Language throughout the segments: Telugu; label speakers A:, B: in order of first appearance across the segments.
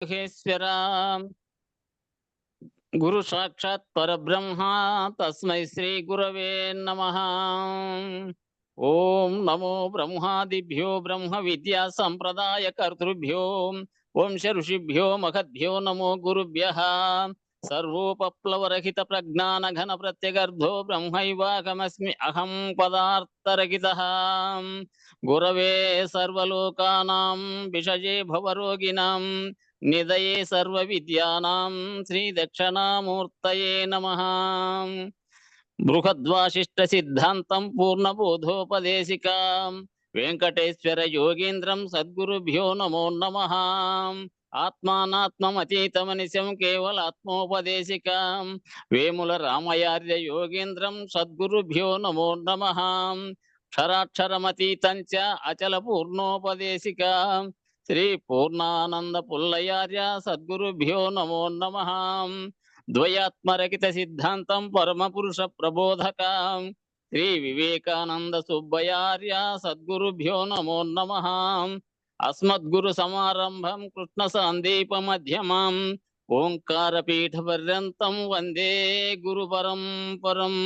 A: మహేశ్వర గురు సాక్షాత్ పరబ్రహ్మ తస్మై శ్రీ గురవే నమః. ఓం నమో బ్రహ్మాదిభ్యో బ్రహ్మ విద్యా సంప్రదాయ కర్తృభ్యో వంశ ఋషిభ్యో మహద్భ్యో నమో గురుభ్యః. సర్వోపప్లవరహిత ప్రజ్ఞాన ఘన ప్రత్యగర్ధో బ్రహ్మైవాహమస్మి అహం పదార్థరహితః. గురవే సర్వలోకానాం విషజే భవరోగిణాం నిదయే సర్వ విద్యానాం శ్రీ దక్షిణామూర్తయే నమః. బృహద్వాసిష్ట సిద్ధాంతం పూర్ణబోధోపదేశికాం వెంకటేశ్వర యోగీంద్రం సద్గురుభ్యో నమో నమః. ఆత్మానాత్మమతీతమనిశం కేవలాత్మోపదేశికాం వేముల రామయార్య యోగీంద్రం సద్గురుభ్యో నమో నమః. క్షరాక్షరమతీతం చ అచల పూర్ణోపదేశికాం శ్రీ పూర్ణానంద పుల్లయార్య సద్గురుభ్యో నమో నమః. ద్వయాత్మరహిత సిద్ధాంతం పరమ పురుష ప్రబోధకాం శ్రీ వివేకానంద సుబ్బయార్య సద్గురుభ్యో నమో నమః. అస్మద్గురు సమారంభం కృష్ణ సందీప మధ్యమాం ఓంకార పీఠ పర్యంతం వందే గురు పరంపరం.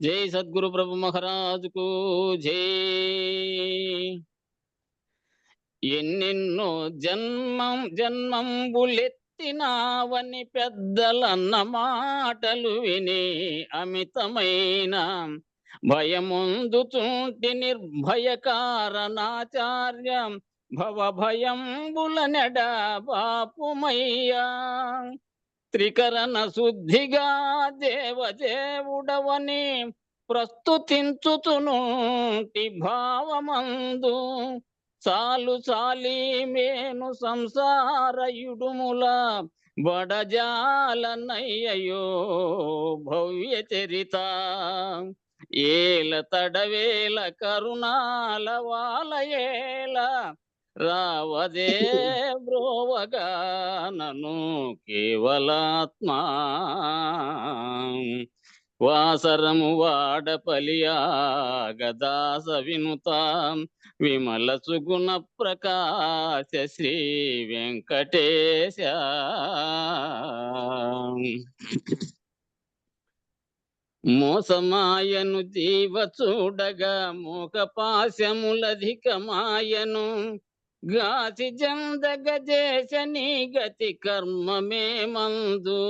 A: జై సద్గురు ప్రభు మహారాజుకు జై. ఎన్నెన్నో జన్మంబులెత్తినావని పెద్దలన్న మాటలు విని అమితమైన భయముందుతుంటి నిర్భయ కారణాచార్య భవభయంబుల నెడ బాపుమయ్యా. త్రికరణ శుద్ధిగా దేవదేవుడవని ప్రస్తుతించుతునుంటి భావమందు చాలు చాలి మేను సంసారయుడుముల బడజాలనయ్యయో భవ్య చరిత. ఏల తడవేల కరుణాల వాలయేల రావదే బ్రోవగా నను కేవలాత్మా. వాసరము వాడపలియాగదాస వినుతాం విమల సుగుణ ప్రకాశ శ్రీ వెంకటేశ. మోసమాయను జీవ చూడగా మోక పాశములధికమాయను గాసి జందగ చేస నీ గతి కర్మమే మందు.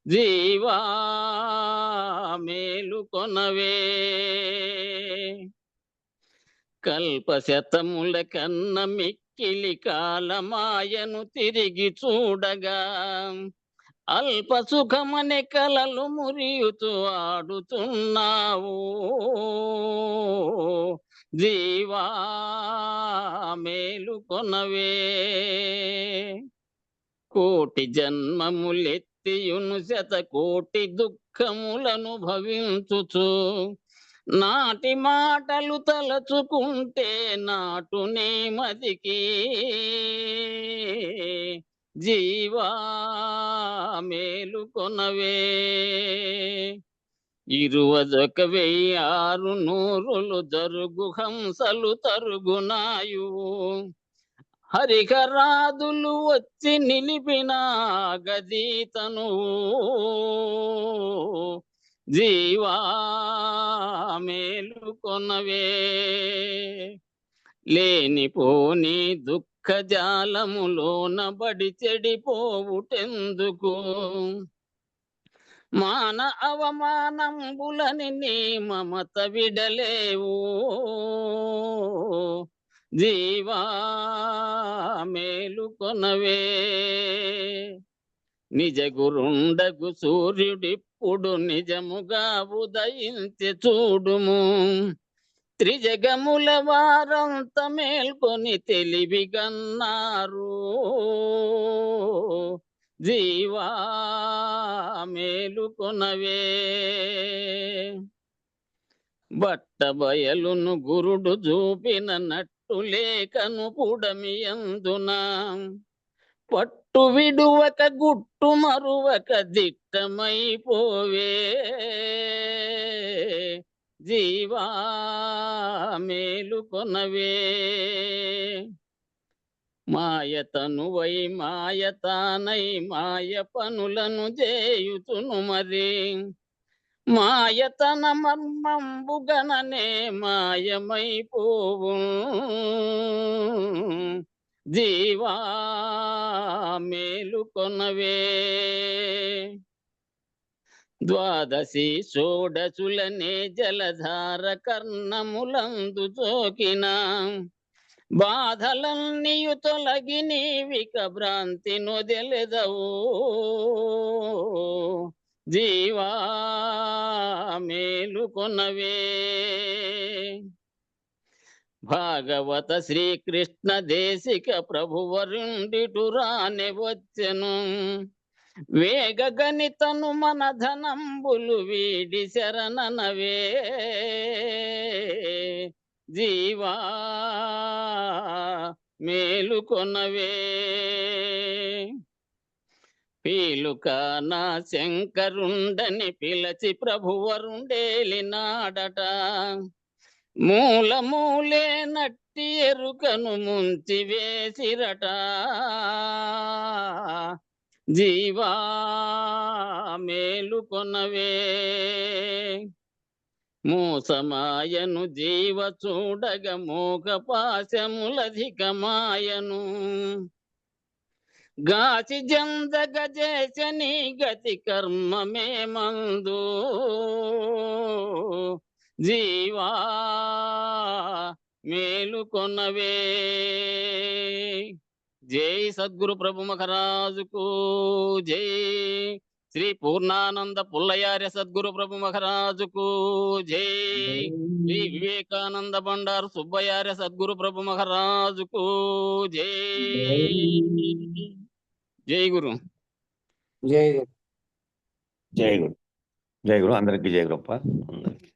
A: జీవా మేలుకొనవే. కల్పశతముల కన్న మిక్కిలి కాలమాయను తిరిగి చూడగా అల్ప సుఖమనే కలలు మురియుతూ ఆడుతున్నావు. జీవా మేలుకొనవే. కోటి జన్మములెత్తియును శతకోటి దుఃఖములను భవించుచు నాటి మాటలు తలచుకుంటే నాటు నేమదికి. జీవా మేలుకొనవే. 21,600 జరుగు హంసలు తరుగునాయు హరిహరాదులు వచ్చి నిలిపిన గదీతను. జీవా మేలుకొనవే. లేనిపోని దుఃఖ జాలములోన బడి చెడిపోవుటెందుకు. మాన అవమానంబులని నీ మమత విడలేవు. జీవా మేలుకొనవే. నిజ గురుండగు సూర్యుడిప్పుడు నిజముగా ఉదయించి చూడుము. త్రిజగముల వారంత మేల్కొని తెలివిగన్నారు. జీవా మేలుకొనవే. బట్ట బయలును గురుడు చూపిన నట్టు లేఖను పుడమియందున పట్టు విడువక గుట్టు మరువక దిట్టమైపోవే. జీవా మేలుకొనవే. మాయతనువై మాయతానై మాయ పనులను చేయుతును మరి. మాయతన మర్మంబుగననే మాయమైపోవు. జీవా మేలుకొనవే. ద్వాదశి షోడశులనే జలధార కర్ణములందు చోకిన బాధలన్నీయు తొలగి నీవిక భ్రాంతి నొదెలెదవు. జీవా మేలుకొనవే. భాగవత శ్రీకృష్ణ దేశిక ప్రభువరుండిటు రాని వచ్చెను. వేగ గణితను మన ధనంబులు వీడి శరణనవే. జీవా మేలుకొనవే. పీలుక నా శంకరుండని పిలచి ప్రభువరుండేలినాడట. మూల మూలే నట్టి ఎరుకను ముంచి వేసిరట. జీవా మేలుకొనవే. మోసమాయను జీవ చూడగ మోగ పాశములధికమాయను. గాచి జందగ చేసని గతి కర్మమే మందు. జీవా మేలుకొనవే. జై సద్గురు ప్రభు మహారాజుకు జై. శ్రీ పూర్ణానంద పుల్లయార్య సద్గురు ప్రభు మహారాజుకు జై. శ్రీ వివేకానంద బండారు సుబ్బయార్య సద్గురు ప్రభు మహారాజుకు జై. జై గురు.
B: జై గురు.
C: జై గురు. జై గురు. అందరికీ జై గురప్ప. అందరికీ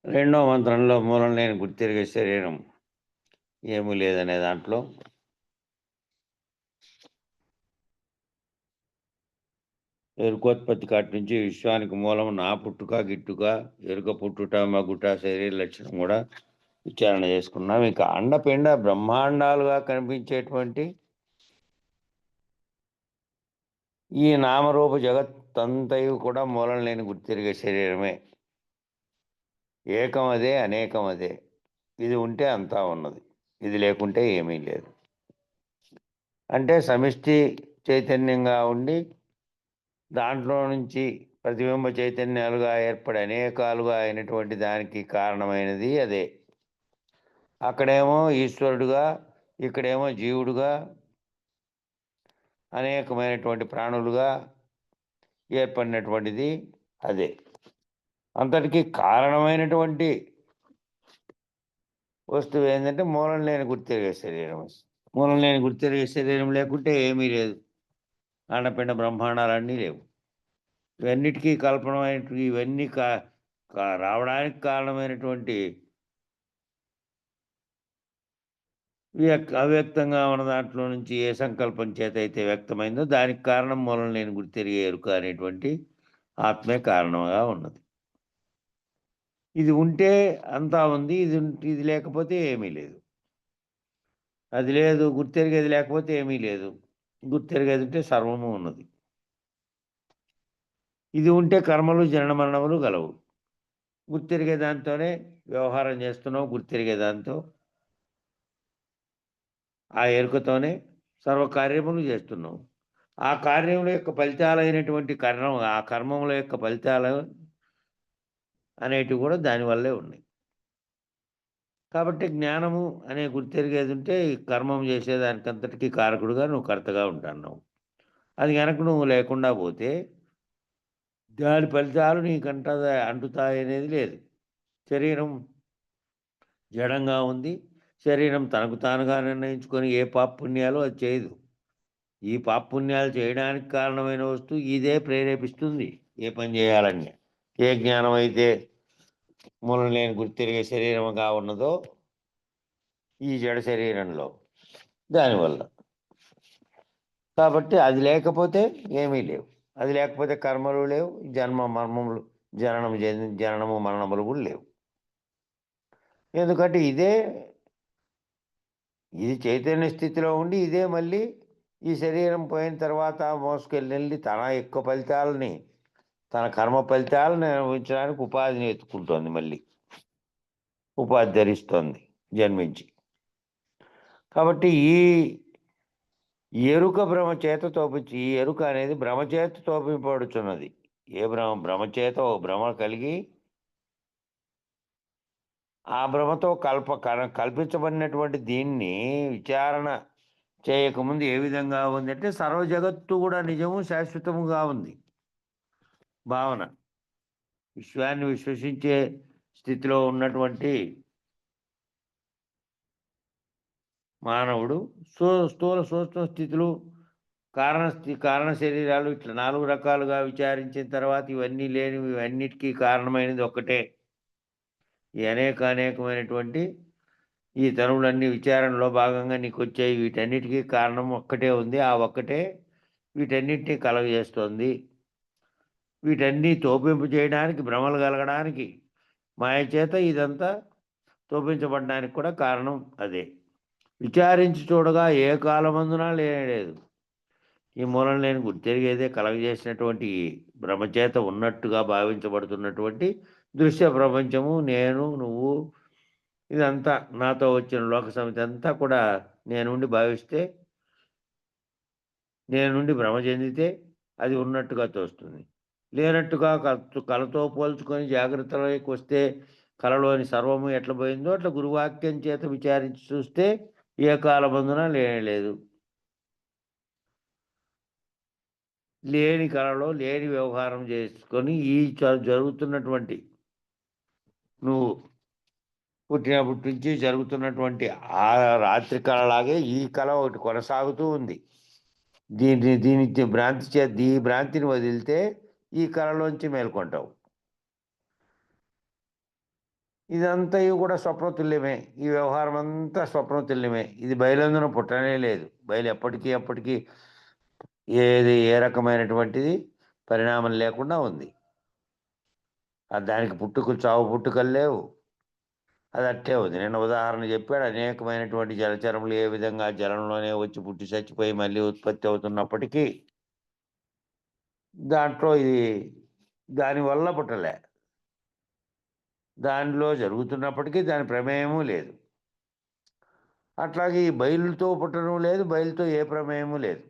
C: రెండో మంత్రంలో మూలం లేని గుర్తిరిగే శరీరం ఏమీ లేదనే దాంట్లో ఎరుకోత్పత్తి కాటి నుంచి విశ్వానికి మూలం నా పుట్టుక గిట్టుక ఎరుక పుట్టుట మగుట శరీర లక్షణం కూడా విచారణ చేసుకున్నాం. ఇంకా అండపిండ బ్రహ్మాండాలుగా కనిపించేటువంటి ఈ నామరూప జగత్తంతయు కూడా మూలం లేని గుర్తిరిగే శరీరమే. ఏకం అదే, అనేకం అదే. ఇది ఉంటే అంతా ఉన్నది, ఇది లేకుంటే ఏమీ లేదు. అంటే సమిష్టి చైతన్యంగా ఉండి దాంట్లో నుంచి ప్రతిబింబ చైతన్యాలుగా ఏర్పడి అనేకాలుగా అయినటువంటి దానికి కారణమైనది అదే. అక్కడేమో ఈశ్వరుడుగా, ఇక్కడేమో జీవుడుగా, అనేకమైనటువంటి ప్రాణులుగా ఏర్పడినటువంటిది అదే. అంతటికీ కారణమైనటువంటి వస్తువు ఏంటంటే మూలం లేని గుర్తిరిగే శరీరం. మూలం లేని గుర్తిరిగే శరీరం లేకుంటే ఏమీ లేదు. అండపిండ బ్రహ్మాండాలన్నీ లేవు. ఇవన్నిటికీ కల్పనమైనటువంటి ఇవన్నీ రావడానికి కారణమైనటువంటి అవ్యక్తంగా ఉన్న దాంట్లో నుంచి ఏ సంకల్పం చేత అయితే వ్యక్తమైందో దానికి కారణం మూలం లేని గుర్తిరిగే ఎరుక అనేటువంటి ఆత్మే కారణంగా ఉన్నది. ఇది ఉంటే అంతా ఉంది, ఇది లేకపోతే ఏమీ లేదు. అది లేదు, గుర్తెరిగేది లేకపోతే ఏమీ లేదు. గుర్తెరిగేది ఉంటే సర్వము ఉన్నది. ఇది ఉంటే కర్మలు జనన మరణములు గలవు. గుర్తెరిగే దాంతోనే వ్యవహారం చేస్తున్నావు. గుర్తెరిగే దాంతో ఆ ఎరుకతోనే సర్వకార్యములు చేస్తున్నావు. ఆ కార్యముల యొక్క ఫలితాలైనటువంటి ఆ కర్మముల యొక్క ఫలితాలు అనేటివి కూడా దానివల్లే ఉన్నాయి. కాబట్టి జ్ఞానము అనే గుర్తెరిగేది ఉంటే ఈ కర్మం చేసేదానికంతటికీ కారకుడుగా నువ్వు కర్తగా ఉంటున్నావు. అది కనుక నువ్వు లేకుండా పోతే దాని ఫలితాలు నీకంట అంటుతాయనేది లేదు. శరీరం జడంగా ఉంది. శరీరం తనకు తానుగా నిర్ణయించుకొని ఏ పాపపుణ్యాలు అది చేయదు. ఈ పాపపుణ్యాలు చేయడానికి కారణమైన వస్తువు ఇదే ప్రేరేపిస్తుంది ఏ పని చేయాలని. ఏ జ్ఞానం అయితే మూలం లేని గుర్తిరిగే శరీరంగా ఉన్నదో ఈ జడ శరీరంలో దానివల్ల. కాబట్టి అది లేకపోతే ఏమీ లేవు. అది లేకపోతే కర్మలు లేవు, జన్మ మర్మములు, జననము మరణములు కూడా లేవు. ఎందుకంటే ఇది చైతన్య స్థితిలో ఉండి ఇదే మళ్ళీ ఈ శరీరం పోయిన తర్వాత మోసుకెళ్ళి తన యొక్క ఫలితాలని, తన కర్మ ఫలితాలను అనుభవించడానికి ఉపాధిని ఎత్తుకుంటోంది, మళ్ళీ ఉపాధి ధరిస్తోంది జన్మించి. కాబట్టి ఈ ఎరుక భ్రమచేత తోపించి, ఈ ఎరుక అనేది భ్రమచేత తోపింపబడుచున్నది. ఏ భ్రమచేత ఓ భ్రమ కలిగి ఆ భ్రమతో కల్పించబడినటువంటి దీన్ని విచారణ చేయకముందు ఏ విధంగా ఉంది అంటే సర్వ జగత్తు కూడా నిజము శాశ్వతముగా ఉంది భావన. విశ్వాన్ని విశ్వసించే స్థితిలో ఉన్నటువంటి మానవుడు స్థూల సూక్ష్మ స్థితులు, కారణ శరీరాలు ఇట్లా 4 రకాలుగా విచారించిన తర్వాత ఇవన్నీ లేనివి, ఇవన్నిటికీ కారణమైనది ఒక్కటే. ఈ అనేకమైనటువంటి ఈ తనువులన్నీ విచారణలో భాగంగా నీకు వచ్చాయి. వీటన్నిటికీ కారణం ఒక్కటే ఉంది. ఆ ఒక్కటే వీటన్నిటినీ కలగజేస్తోంది. వీటన్నీ తోపింపు చేయడానికి, భ్రమలు కలగడానికి, మాయ చేత ఇదంతా తోపించబడడానికి కూడా కారణం అదే. విచారించి చూడగా ఏ కాలమందున లేనేలేదు. ఈ మూలం లేని గుర్తెరిగేదే కలగజేసినటువంటి భ్రమచేత ఉన్నట్టుగా భావించబడుతున్నటువంటి దృశ్య ప్రపంచము, నేను, నువ్వు, ఇదంతా నాతో వచ్చిన లోక సమితి అంతా కూడా నేనుండి భావిస్తే, నేనుండి భ్రమ చెందితే అది ఉన్నట్టుగా తోస్తుంది. లేనట్టుగా కళతో పోల్చుకొని జాగ్రత్తలోకి వస్తే కళలోని సర్వము ఎట్లా పోయిందో అట్లా గురువాక్యం చేత విచారించి చూస్తే ఏ కాలమందున లేనేలేదు. లేని కళలో లేని వ్యవహారం చేసుకొని ఈ జరుగుతున్నటువంటి, నువ్వు పుట్టినప్పటి నుంచి జరుగుతున్నటువంటి ఆ రాత్రి కళలాగే ఈ కళ ఒకటి కొనసాగుతూ ఉంది. దీని భ్రాంతిని వదిలితే ఈ కళలోంచి మేల్కొంటావు. ఇదంతా కూడా స్వప్నతుల్యమే. ఈ వ్యవహారం అంతా స్వప్నతుల్యమే. ఇది బయలందున పుట్టనే లేదు. బయలు ఎప్పటికీ ఏ రకమైనటువంటిది పరిణామం లేకుండా ఉంది. దానికి చావు పుట్టుకలు లేవు. అది అట్టే ఉంది. నిన్న ఉదాహరణ చెప్పాడు. అనేకమైనటువంటి జలచరములు ఏ విధంగా జలంలోనే వచ్చి పుట్టి చచ్చిపోయి మళ్ళీ ఉత్పత్తి అవుతున్నప్పటికీ దాంట్లో ఇది దానివల్ల పుట్టలే. దానిలో జరుగుతున్నప్పటికీ దాని ప్రమేయము లేదు. అట్లాగే ఈ బయలుతో పుట్టడం లేదు, బయలుతో ఏ ప్రమేయము లేదు.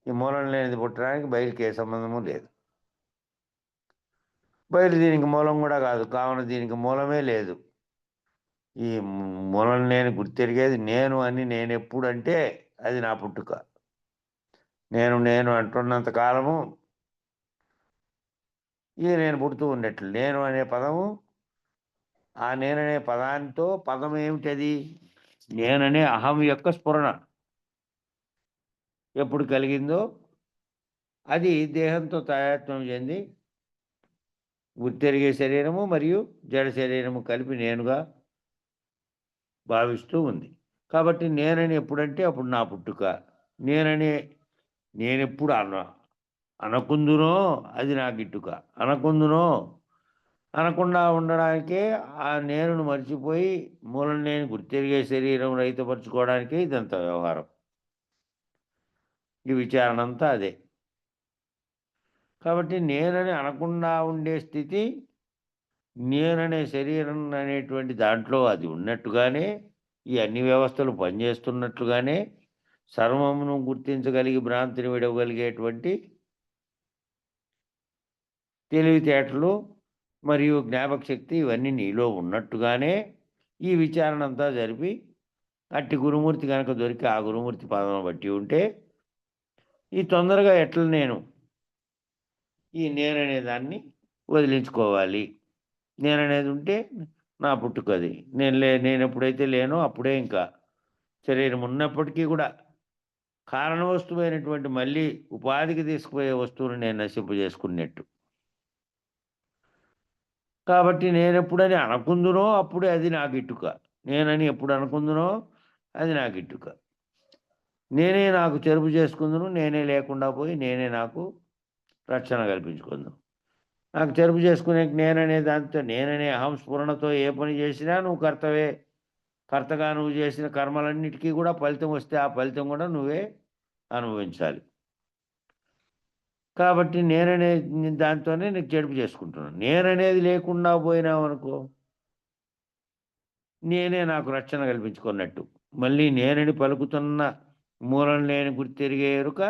C: ఈ మూలం లేనిది పుట్టడానికి బయలుకి ఏ సంబంధము లేదు. బయలు దీనికి మూలం కూడా కాదు. కావున దీనికి మూలమే లేదు. ఈ మూలం లేని గుర్తెరిగేది నేను అని నేను ఎప్పుడంటే అది నా పుట్టుక. నేను అంటున్నంత కాలము ఇక నేను పుడుతూ ఉండేట్లు. నేను అనే పదము, ఆ నేననే పదాంతో పదం ఏమిటది? నేననే అహం యొక్క స్ఫురణ ఎప్పుడు కలిగిందో అది దేహంతో తాయాత్మ్యం చెంది గుర్తెరిగే శరీరము మరియు జడ శరీరము కలిపి నేనుగా భావిస్తూ ఉంది. కాబట్టి నేనని ఎప్పుడంటే అప్పుడు నా పుట్టుక. నేనెప్పుడు అనకుందునో అది నా గిట్టుక. అనకుండా ఉండడానికే ఆ నేనును మర్చిపోయి మూలం నేను గుర్తెరిగే శరీరం రహితపరచుకోవడానికే ఇదంతా వ్యవహారం. ఈ విచారణ అంతా అదే. కాబట్టి నేనని అనకుండా ఉండే స్థితి, నేననే శరీరం అనేటువంటి దాంట్లో అది ఉన్నట్టుగానే, ఈ అన్ని వ్యవస్థలు పనిచేస్తున్నట్లుగానే సర్వమును గుర్తించగలిగి భ్రాంతిని విడవగలిగేటువంటి తెలివితేటలు మరియు జ్ఞాపక శక్తి ఇవన్నీ నీలో ఉన్నట్టుగానే ఈ విచారణ అంతా జరిపి అట్టి గురుమూర్తి కనుక దొరికి ఆ గురుమూర్తి పాదం బట్టి ఉంటే ఈ తొందరగా ఎట్లా ఈ నేననే దాన్ని వదిలించుకోవాలి. నేననేది ఉంటే నా పుట్టుకది. నేను ఎప్పుడైతే లేనో అప్పుడే ఇంకా శరీరం ఉన్నప్పటికీ కూడా కారణ వస్తువైనటువంటి మళ్ళీ ఉపాధికి తీసుకుపోయే వస్తువును నేను నశింపజేసుకున్నట్టు. కాబట్టి నేనెప్పుడని అనుకుందునో అప్పుడే అది నా గిట్టుక. నేనని ఎప్పుడు అనుకుందునో అది నా గిట్టుక. నేనే నాకు చెరుపు చేసుకుందును, నేనే లేకుండా పోయి నేనే నాకు రక్షణ కల్పించుకుందాం. నాకు చెరుపు చేసుకునే నేననే దాంతో నేననే అహం స్ఫురణతో ఏ పని చేసినా నువ్వు కర్తవే. కర్తగా నువ్వు చేసిన కర్మలన్నిటికీ కూడా ఫలితం వస్తే ఆ ఫలితం కూడా నువ్వే అనుభవించాలి. కాబట్టి నేననే దాంతోనే నీకు చెడుపు చేసుకుంటున్నాను. నేననేది లేకుండా పోయినావనుకో నేనే నాకు రక్షణ కల్పించుకున్నట్టు. మళ్ళీ నేనని పలుకుతున్న మూలం లేని గుర్తెరిగే ఎరుక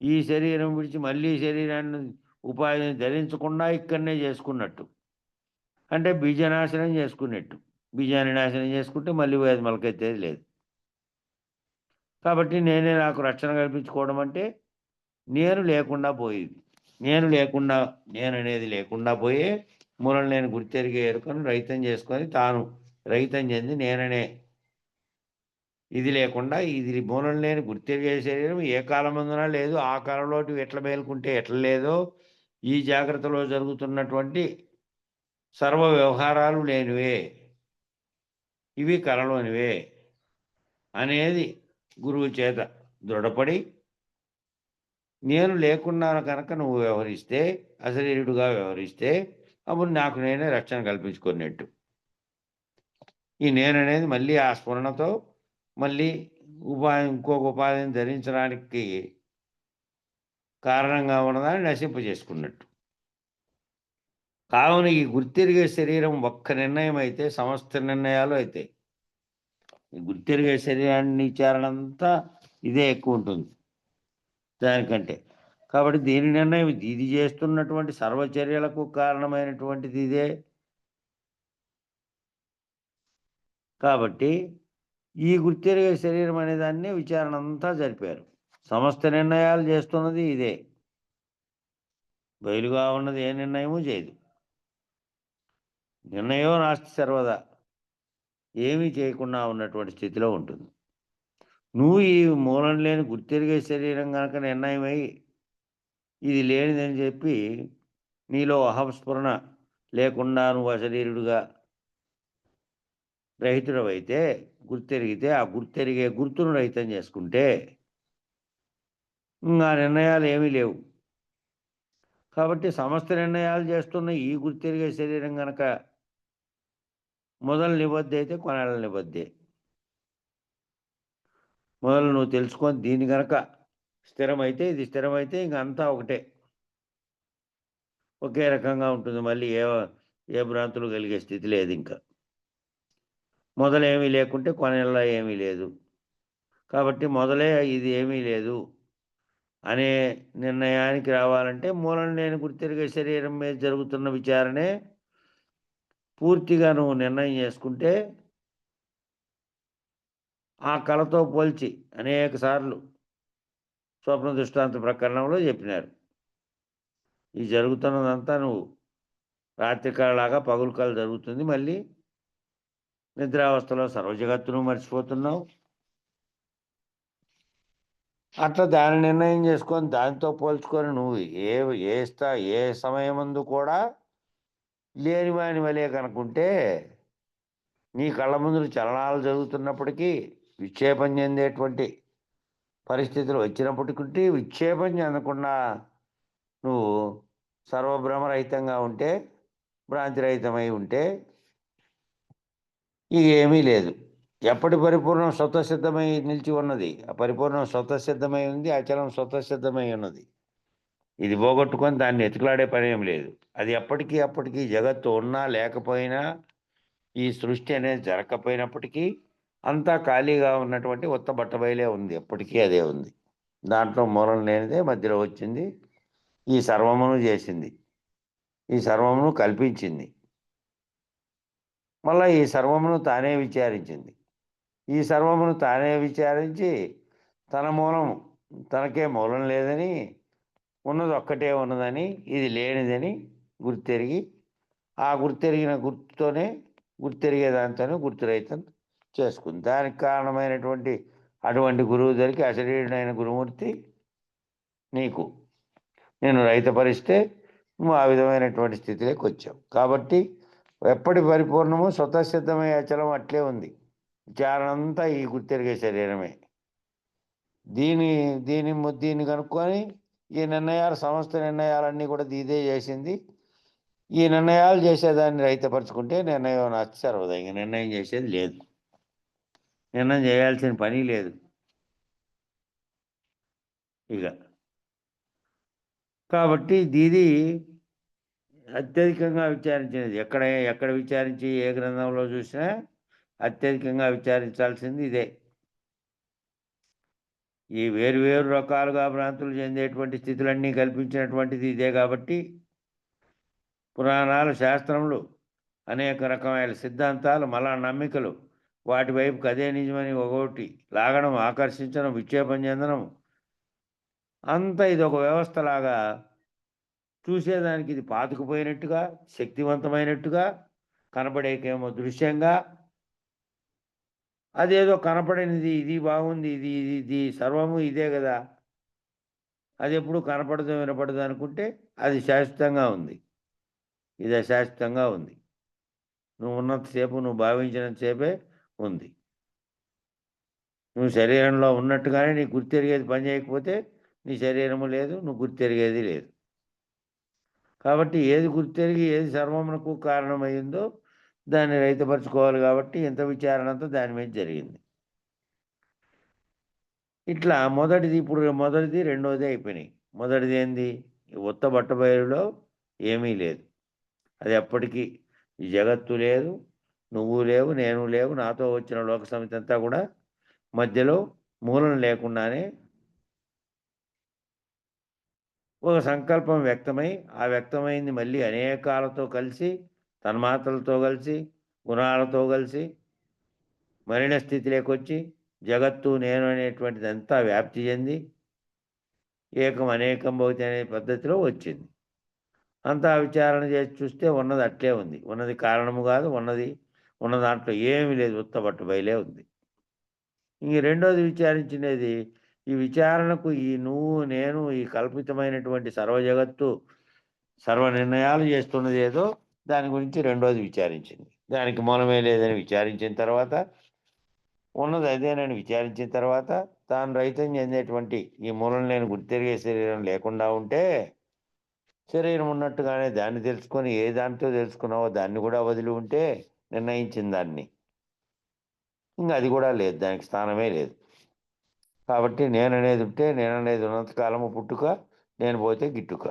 C: ఈ శరీరం విడిచి మళ్ళీ శరీరాన్ని ఉపాధిని ధరించకుండా ఇక్కడనే చేసుకున్నట్టు. అంటే బీజనాశనం చేసుకున్నట్టు. బీజాన్ని నాశనం చేసుకుంటే మళ్ళీ అది మొలకెత్తేది లేదు. కాబట్టి నేనే నాకు రక్షణ కల్పించుకోవడం అంటే నేను లేకుండా పోయేది. నేననేది లేకుండా పోయే మూలం లేని గుర్తెరిగే ఎరుకను రహితం చేసుకొని తాను రహితం చెంది నేననే ఇది లేకుండా ఇది మూలం లేని గుర్తెరిగే శరీరం ఏ కాలమందున లేదు. ఆ కాలంలోటి ఎట్ల మేలుకుంటే ఎట్ల లేదో ఈ జాగ్రత్తలో జరుగుతున్నటువంటి సర్వ వ్యవహారాలు లేనివే, ఇవి కలలోనివే అనేది గురువు చేత దృఢపడి నేను లేకుండా కనుక నువ్వు వ్యవహరిస్తే, అశరీరుడుగా వ్యవహరిస్తే అప్పుడు నాకు నేనే రక్షణ కల్పించుకున్నట్టు. ఈ నేననేది మళ్ళీ ఆ స్ఫురణతో మళ్ళీ ఇంకొక ఉపాధిని ధరించడానికి కారణంగా ఉన్నదాన్ని నశింపజేసుకున్నట్టు. కావున ఈ గుర్తెరిగే శరీరం ఒక్క నిర్ణయం అయితే సమస్త నిర్ణయాలు అవుతాయి. ఈ గుర్తెరిగే శరీరాన్ని విచారణ అంతా ఇదే ఎక్కువ ఉంటుంది దానికంటే. కాబట్టి దీని నిర్ణయం ఇది చేస్తున్నటువంటి సర్వచర్యలకు కారణమైనటువంటిది ఇదే. కాబట్టి ఈ గుర్తెరిగే శరీరం అనే దాన్ని విచారణ అంతా జరిపారు. సమస్త నిర్ణయాలు చేస్తున్నది ఇదే. బయలుగా ఉన్నది ఏ నిర్ణయము చేయదు. నిర్ణయం నాస్తి సర్వదా, ఏమీ చేయకుండా ఉన్నటువంటి స్థితిలో ఉంటుంది. నువ్వు ఈ మూలం లేని గుర్తెరిగే శరీరం కనుక నిర్ణయమై ఇది లేనిదని చెప్పి నీలో అహంస్ఫురణ లేకుండా నువ్వు అశరీరుడుగా రహితుడవైతే గుర్తెరిగితే ఆ గుర్తెరిగే గుర్తును రహితం చేసుకుంటే ఆ నిర్ణయాలు ఏమీ లేవు. కాబట్టి సమస్త నిర్ణయాలు చేస్తున్న ఈ గుర్తెరిగే శరీరం కనుక మొదలు నిబద్ధి అయితే కొనాల నిబద్ధే. మొదలు నువ్వు తెలుసుకొని దీని కనుక స్థిరమైతే ఇది స్థిరమైతే ఇంక అంతా ఒకటే, ఒకే రకంగా ఉంటుంది. మళ్ళీ ఏ భ్రాంతులు కలిగే స్థితి లేదు. ఇంకా మొదలేమీ లేకుంటే కొనెల్లా ఏమీ లేదు. కాబట్టి మొదలే ఇది ఏమీ లేదు అనే నిర్ణయానికి రావాలంటే మూలం లేని గుర్తెరిగే శరీరం మీద జరుగుతున్న విచారణే పూర్తిగా నువ్వు నిర్ణయం చేసుకుంటే ఆ కళతో పోల్చి అనేక సార్లు స్వప్న దృష్టాంత ప్రకరణంలో చెప్పినారు. ఈ జరుగుతున్నదంతా నువ్వు రాత్రి కళలాగా పగులు కళ జరుగుతుంది. మళ్ళీ నిద్రావస్థలో సర్వజగత్తును మర్చిపోతున్నావు. అట్లా దాని నిర్ణయం చేసుకొని దానితో పోల్చుకొని నువ్వు ఏ సమయమందు కూడా లేనివాని వలే కనుకుంటే నీ కళ్ళ ముందు చలనాలు జరుగుతున్నప్పటికీ విక్షేపం చెందేటువంటి పరిస్థితులు వచ్చినప్పటికీ విక్షేపం చెందకుండా నువ్వు సర్వభ్రమరహితంగా ఉంటే, భ్రాంతిరహితమై ఉంటే ఇక ఏమీ లేదు. ఎప్పటి పరిపూర్ణం స్వతసిద్ధమై నిలిచి ఉన్నది. ఆ పరిపూర్ణం స్వతసిద్ధమై ఉంది, అచలం స్వతసిద్ధమై ఉన్నది. ఇది పోగొట్టుకొని దాన్ని ఎతుకులాడే పని ఏం లేదు. అది అప్పటికీ జగత్తు ఉన్నా లేకపోయినా ఈ సృష్టి అనేది జరగకపోయినప్పటికీ అంతా ఖాళీగా ఉన్నటువంటి ఉత్త బట్టబయలే ఉంది. ఎప్పటికీ అదే ఉంది. దాంట్లో మూలం లేనిదే మధ్యలో వచ్చింది. ఈ సర్వమును చేసింది, ఈ సర్వమును కల్పించింది, మళ్ళీ ఈ సర్వమును తానే విచారించింది. ఈ సర్వమును తానే విచారించి తన మూలము తనకే మూలం లేదని, ఉన్నది ఒక్కటే ఉన్నదని, ఇది లేనిదని గుర్తెరిగి ఆ గుర్తెరిగిన గుర్తుతోనే గుర్తెరిగే దాంతోనే గుర్తురహితం చేసుకుంది. దానికి కారణమైనటువంటి అటువంటి గురువు దగ్గరికి అశరీరుడైన గురుమూర్తి నీకు నేను రహితపరిస్తే నువ్వు ఆ విధమైనటువంటి స్థితిలోకి వచ్చావు. కాబట్టి ఎప్పటి పరిపూర్ణము స్వతసిద్ధమై అచలం అట్లే ఉంది. విచారణ అంతా ఈ గుర్తెరిగే శరీరమే. దీన్ని కనుక్కొని ఈ నిర్ణయాలు సమస్త నిర్ణయాలన్నీ కూడా ఇదే చేసింది. ఈ నిర్ణయాలు చేసేదాన్ని రైతపరుచుకుంటే నిర్ణయం నచ్చరవదు. ఇంక నిర్ణయం చేసేది లేదు. నిర్ణయం చేయాల్సిన పని లేదు ఇక. కాబట్టి ఇది అత్యధికంగా విచారించినది. ఎక్కడ విచారించి ఏ గ్రంథంలో చూసినా అత్యధికంగా విచారించాల్సింది ఇదే. ఈ వేరు రకాలుగా భ్రాంతులు చెందేటువంటి స్థితులన్నీ కల్పించినటువంటిది ఇదే. కాబట్టి పురాణాలు, శాస్త్రములు, అనేక రకమైన సిద్ధాంతాలు, మళ్ళా నమ్మికలు, వాటి వైపుకి అదే నిజమని ఒకటి లాగడం, ఆకర్షించడం, విక్షేపం చెందడం, అంతా ఇది ఒక వ్యవస్థలాగా చూసేదానికి ఇది పాతుకుపోయినట్టుగా, శక్తివంతమైనట్టుగా కనబడేకేమో దృశ్యంగా, అదేదో కనపడనిది ఇది బాగుంది, ఇది సర్వము ఇదే కదా, అది ఎప్పుడు కనపడదు వినపడదు అనుకుంటే అది శాశ్వతంగా ఉంది. ఇది అశాశ్వతంగా ఉంది. నువ్వు ఉన్నంతసేపు, నువ్వు భావించినంతసేపే ఉంది. నువ్వు శరీరంలో ఉన్నట్టుగానే నీ గుర్తెరిగేది పని చేయకపోతే నీ శరీరము లేదు, నువ్వు గుర్తెరిగేది లేదు. కాబట్టి ఏది గుర్తెరిగి ఏది సర్వమునకు కారణమైందో దాన్ని రైతపరచుకోవాలి. కాబట్టి ఇంత విచారణ అంతా దాని మీద జరిగింది. ఇట్లా మొదటిది రెండోది అయిపోయినాయి. మొదటిది ఏంది? ఉత్త బట్టబయలులో ఏమీ లేదు. అది ఎప్పటికీ ఈ జగత్తు లేదు, నువ్వు లేవు, నేను లేవు, నాతో వచ్చిన లోక సమితి అంతా కూడా మధ్యలో మూలం లేకుండానే ఒక సంకల్పం వ్యక్తమై, ఆ వ్యక్తమైంది మళ్ళీ అనేకాలతో కలిసి, తన్మాత్రలతో కలిసి, గుణాలతో కలిసి మలిన స్థితిలోకి జగత్తు నేను అనేటువంటిది అంతా వ్యాప్తి చెంది ఏకం అనేకం భవతి అనే పద్ధతిలో వచ్చింది. అంతా విచారణ చేసి చూస్తే ఉన్నది అట్లే ఉంది. ఉన్నది కారణము కాదు, ఉన్న దాంట్లో ఏమీ లేదు, ఉత్తబట్టు బయలే ఉంది. ఇంక రెండోది విచారించినది, ఈ విచారణకు ఈ నువ్వు నేను ఈ కల్పితమైనటువంటి సర్వ జగత్తు సర్వ నిర్ణయాలు చేస్తున్నది ఏదో దాని గురించి రెండోది విచారించింది. దానికి మూలమే లేదని విచారించిన తర్వాత, ఉన్నది అదేనని విచారించిన తర్వాత, తాను రహితం చెందేటువంటి ఈ మూలం లేని గుర్తెరిగే శరీరం లేకుండా ఉంటే, శరీరం ఉన్నట్టుగానే దాన్ని తెలుసుకొని ఏ దాంతో తెలుసుకున్నావో దాన్ని కూడా వదిలి ఉంటే నిర్ణయించిన దాన్ని, ఇంకా అది కూడా లేదు, దానికి స్థానమే లేదు. కాబట్టి నేననేది ఉంటే, నేననేది ఉన్నంతకాలము పుట్టుక, నేను పోతే గిట్టుక.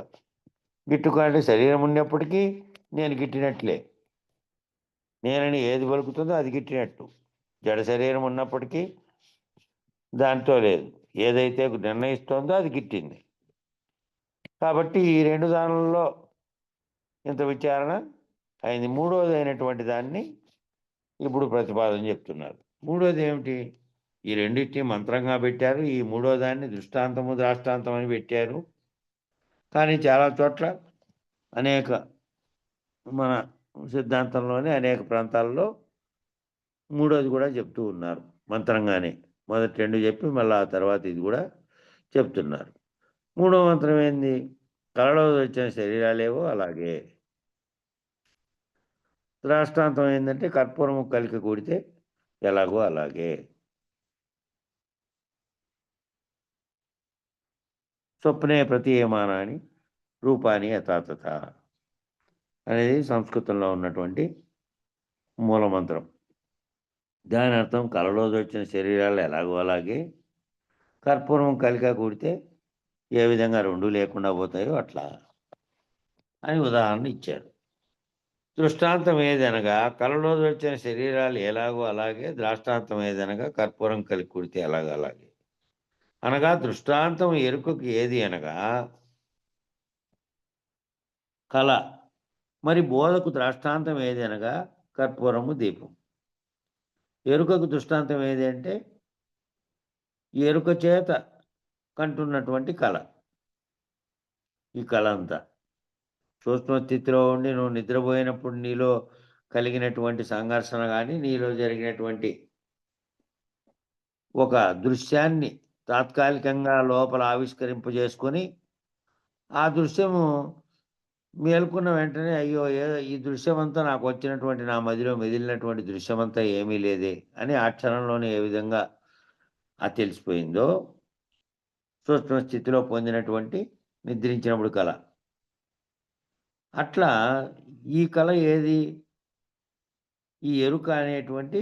C: గిట్టుక అంటే శరీరం ఉన్నప్పటికీ నేను గిట్టినట్లే. నేనని ఏది పలుకుతుందో అది గిట్టినట్టు. జడ శరీరం ఉన్నప్పటికీ దాంతో లేదు. ఏదైతే నిర్ణయిస్తోందో అది గిట్టింది. కాబట్టి ఈ రెండు దానుల్లో ఇంత విచారణ అయింది. మూడోది అయినటువంటి దాన్ని ఇప్పుడు ప్రతిపాదన చెప్తున్నారు. మూడోది ఏమిటి? ఈ రెండింటిని మంత్రంగా పెట్టారు. ఈ మూడో దాన్ని దృష్టాంతము, ద్రాష్టాంతం అని పెట్టారు. కానీ చాలా చోట్ల అనేక మన సిద్ధాంతంలోనే అనేక ప్రాంతాల్లో మూడోది కూడా చెప్తూ ఉన్నారు మంత్రంగానే. మొదటి రెండు చెప్పి మళ్ళీ ఆ తర్వాత ఇది కూడా చెప్తున్నారు. మూడో మంత్రం ఏంది? కళలో వచ్చిన శరీరాలేవో అలాగే. ద్రాష్టాంతం ఏంటంటే కర్పూరము కలికి కూడితే ఎలాగో అలాగే. స్వప్నే ప్రతీయమానాని రూపాని యథాతథ అనేది సంస్కృతంలో ఉన్నటువంటి మూలమంత్రం. దాని అర్థం కళలో వచ్చిన శరీరాలు ఎలాగో అలాగే, కర్పూరం కలిక కూడితే ఏ విధంగా రెండు లేకుండా పోతాయో అట్లా అని ఉదాహరణ ఇచ్చారు. దృష్టాంతం ఏదనగా కళలో వచ్చిన శరీరాలు ఎలాగో అలాగే, ద్రాష్టాంతం ఏదనగా కర్పూరం కలికి కూడితే ఎలాగో అలాగే. అనగా దృష్టాంతం ఎరుకకు ఏది అనగా కళ, మరి బోధకు దృష్టాంతం ఏది అనగా కర్పూరము, దీపం. ఎరుకకు దృష్టాంతం ఏది అంటే ఎరుక చేత కంటున్నటువంటి కళ. ఈ కళ అంతా సూక్ష్మ స్థితిలో ఉండి నువ్వు నిద్రపోయినప్పుడు నీలో కలిగినటువంటి సంఘర్షణ కానీ, నీలో జరిగినటువంటి ఒక దృశ్యాన్ని తాత్కాలికంగా లోపల ఆవిష్కరింపజేసుకొని ఆ దృశ్యము మేల్కొన్న వెంటనే అయ్యో ఈ దృశ్యమంతా నాకు వచ్చినటువంటి నా మదిలో మెదిలినటువంటి దృశ్యమంతా ఏమీ లేదే అని ఆ క్షణంలోనే ఏ విధంగా తెలిసిపోయిందో సూక్ష్మ స్థితిలో పొందినటువంటి నిద్రించినప్పుడు కళ. అట్లా ఈ కళ ఏది? ఈ ఎరుక అనేటువంటి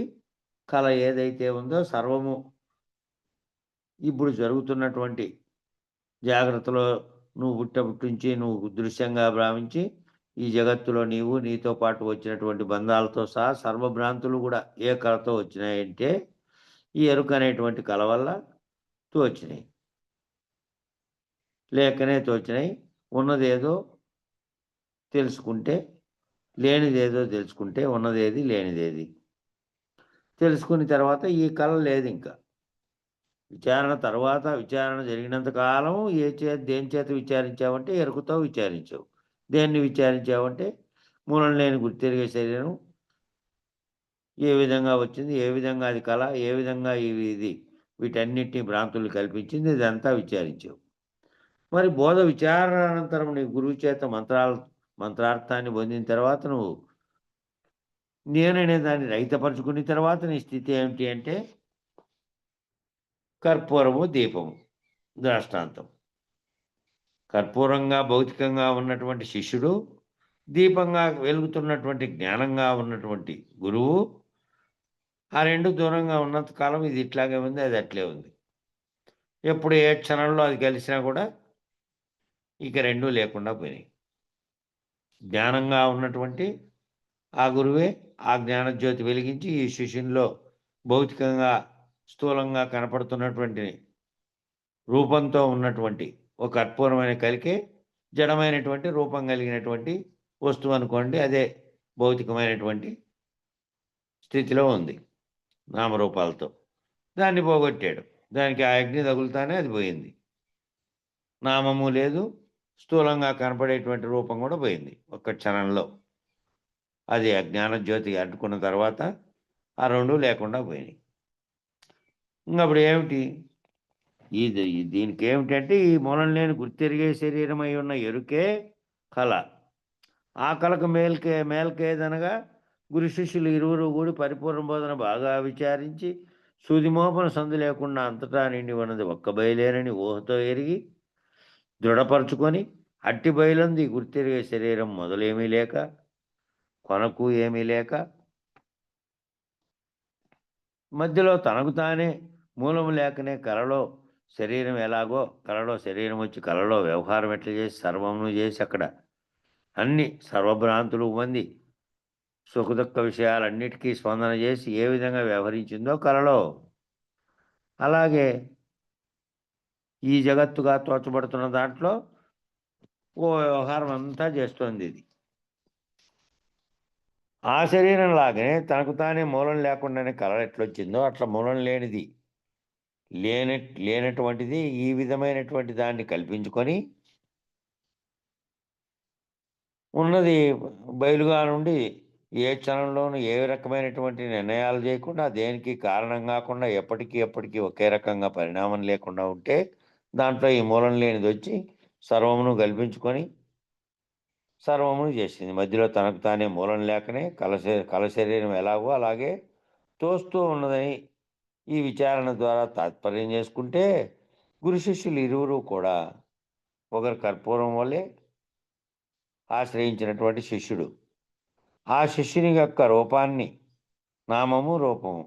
C: కళ ఏదైతే ఉందో సర్వము ఇప్పుడు జరుగుతున్నటువంటి జాగ్రత్తలో నువ్వు పుట్టించి నువ్వు దృశ్యంగా భావించి ఈ జగత్తులో నీవు నీతో పాటు వచ్చినటువంటి బంధాలతో సహా సర్వభ్రాంతులు కూడా ఏ కళతో వచ్చినాయంటే ఈ ఎరుక అనేటువంటి కళ వల్ల తోచినాయి, లేకనే తోచినాయి. ఉన్నదేదో తెలుసుకుంటే లేనిదేదో తెలుసుకుంటే ఉన్నదేది లేనిదేది తెలుసుకున్న తర్వాత ఈ కళ లేదు. ఇంకా విచారణ తర్వాత విచారణ జరిగినంత కాలం దేని చేత విచారించావంటే ఎరుకతో విచారించావు. దేన్ని విచారించావంటే మూలం లేని గుర్తెరిగే శరీరం ఏ విధంగా వచ్చింది, ఏ విధంగా అది కళ, ఏ విధంగా ఇది వీటన్నిటిని భ్రాంతులు కల్పించింది, ఇదంతా విచారించావు. మరి బోధ విచారణ అనంతరం నీ గురువు చేత మంత్రార్థాన్ని పొందిన తర్వాత నువ్వు నేననే దాన్ని రహితపరుచుకున్న తర్వాత నీ స్థితి ఏమిటి అంటే కర్పూరము దీపము దృష్టాంతం. కర్పూరంగా భౌతికంగా ఉన్నటువంటి శిష్యుడు, దీపంగా వెలుగుతున్నటువంటి జ్ఞానంగా ఉన్నటువంటి గురువు, ఆ రెండు దూరంగా ఉన్నంత కాలం ఇది ఇట్లాగే ఉంది, అది అట్లే ఉంది. ఎప్పుడు ఏ క్షణంలో అది కలిసినా కూడా ఇక రెండూ లేకుండా పోయినాయి. జ్ఞానంగా ఉన్నటువంటి ఆ గురువే ఆ జ్ఞానజ్యోతి వెలిగించి ఈ శిష్యునిలో భౌతికంగా స్థూలంగా కనపడుతున్నటువంటి రూపంతో ఉన్నటువంటి ఒక కర్పూరమైన కలికే జడమైనటువంటి రూపం కలిగినటువంటి వస్తువు అనుకోండి, అదే భౌతికమైనటువంటి స్థితిలో ఉంది నామరూపాలతో. దాన్ని పోగొట్టాడు. దానికి ఆ అగ్ని తగులుతానే అది పోయింది. నామము లేదు, స్థూలంగా కనపడేటువంటి రూపం కూడా పోయింది ఒక్క క్షణంలో. అది ఆ జ్ఞానజ్యోతి అంటుకున్న తర్వాత ఆ రెండు లేకుండా పోయినాయి. ఇంకప్పుడు ఏమిటి? దీనికి ఏమిటంటే ఈ మూలం లేని గుర్తెరిగే శరీరమై ఉన్న ఎరుకే కళ. ఆ కళకు మేల్కేదనగా గురు శిష్యులు ఇరువురు కూడి పరిపూర్ణ బోధన బాగా విచారించి సూదిమోపన సందు లేకుండా అంతటా నిండి ఉన్నది ఒక్క బయలేనని ఊహతో ఎరిగి దృఢపరుచుకొని అట్టి బయలుంది గుర్తెరిగే శరీరం మొదలేమీ లేక కొనకు ఏమీ లేక మధ్యలో తనకు తానే మూలము లేకనే కలలో శరీరం ఎలాగో కలలో శరీరం వచ్చి కలలో వ్యవహారం ఎట్లా చేసి సర్వమును చేసి అక్కడ అన్ని సర్వభ్రాంతులు పొంది సుఖదుఖ విషయాలన్నిటికీ స్పందన చేసి ఏ విధంగా వ్యవహరించిందో కలలో, అలాగే ఈ జగత్తుగా తోచబడుతున్న దాంట్లో ఓ వ్యవహారం అంతా చేస్తోంది ఇది. ఆ శరీరం లాగానే తనకు తానే మూలం లేకుండానే కళ ఎట్లొచ్చిందో అట్లా మూలం లేనిది లేనటువంటిది ఈ విధమైనటువంటి దాన్ని కల్పించుకొని ఉన్నది బయలుగా నుండి ఏ క్షణంలోనూ ఏ రకమైనటువంటి నిర్ణయాలు చేయకుండా దేనికి కారణం కాకుండా ఎప్పటికీ ఒకే రకంగా పరిణామం లేకుండా ఉంటే దాంట్లో ఈ మూలం లేనిది వచ్చి సర్వమును కల్పించుకొని సర్వమును చేసింది. మధ్యలో తనకు తానే మూలం లేకనే కల శరీరం ఎలాగో అలాగే తోస్తూ ఉన్నదని ఈ విచారణ ద్వారా తాత్పర్యం చేసుకుంటే గురు శిష్యులు ఇరువురు కూడా ఒకరు కర్పూరం వల్లే ఆశ్రయించినటువంటి శిష్యుడు, ఆ శిష్యుని యొక్క రూపాన్ని నామము రూపము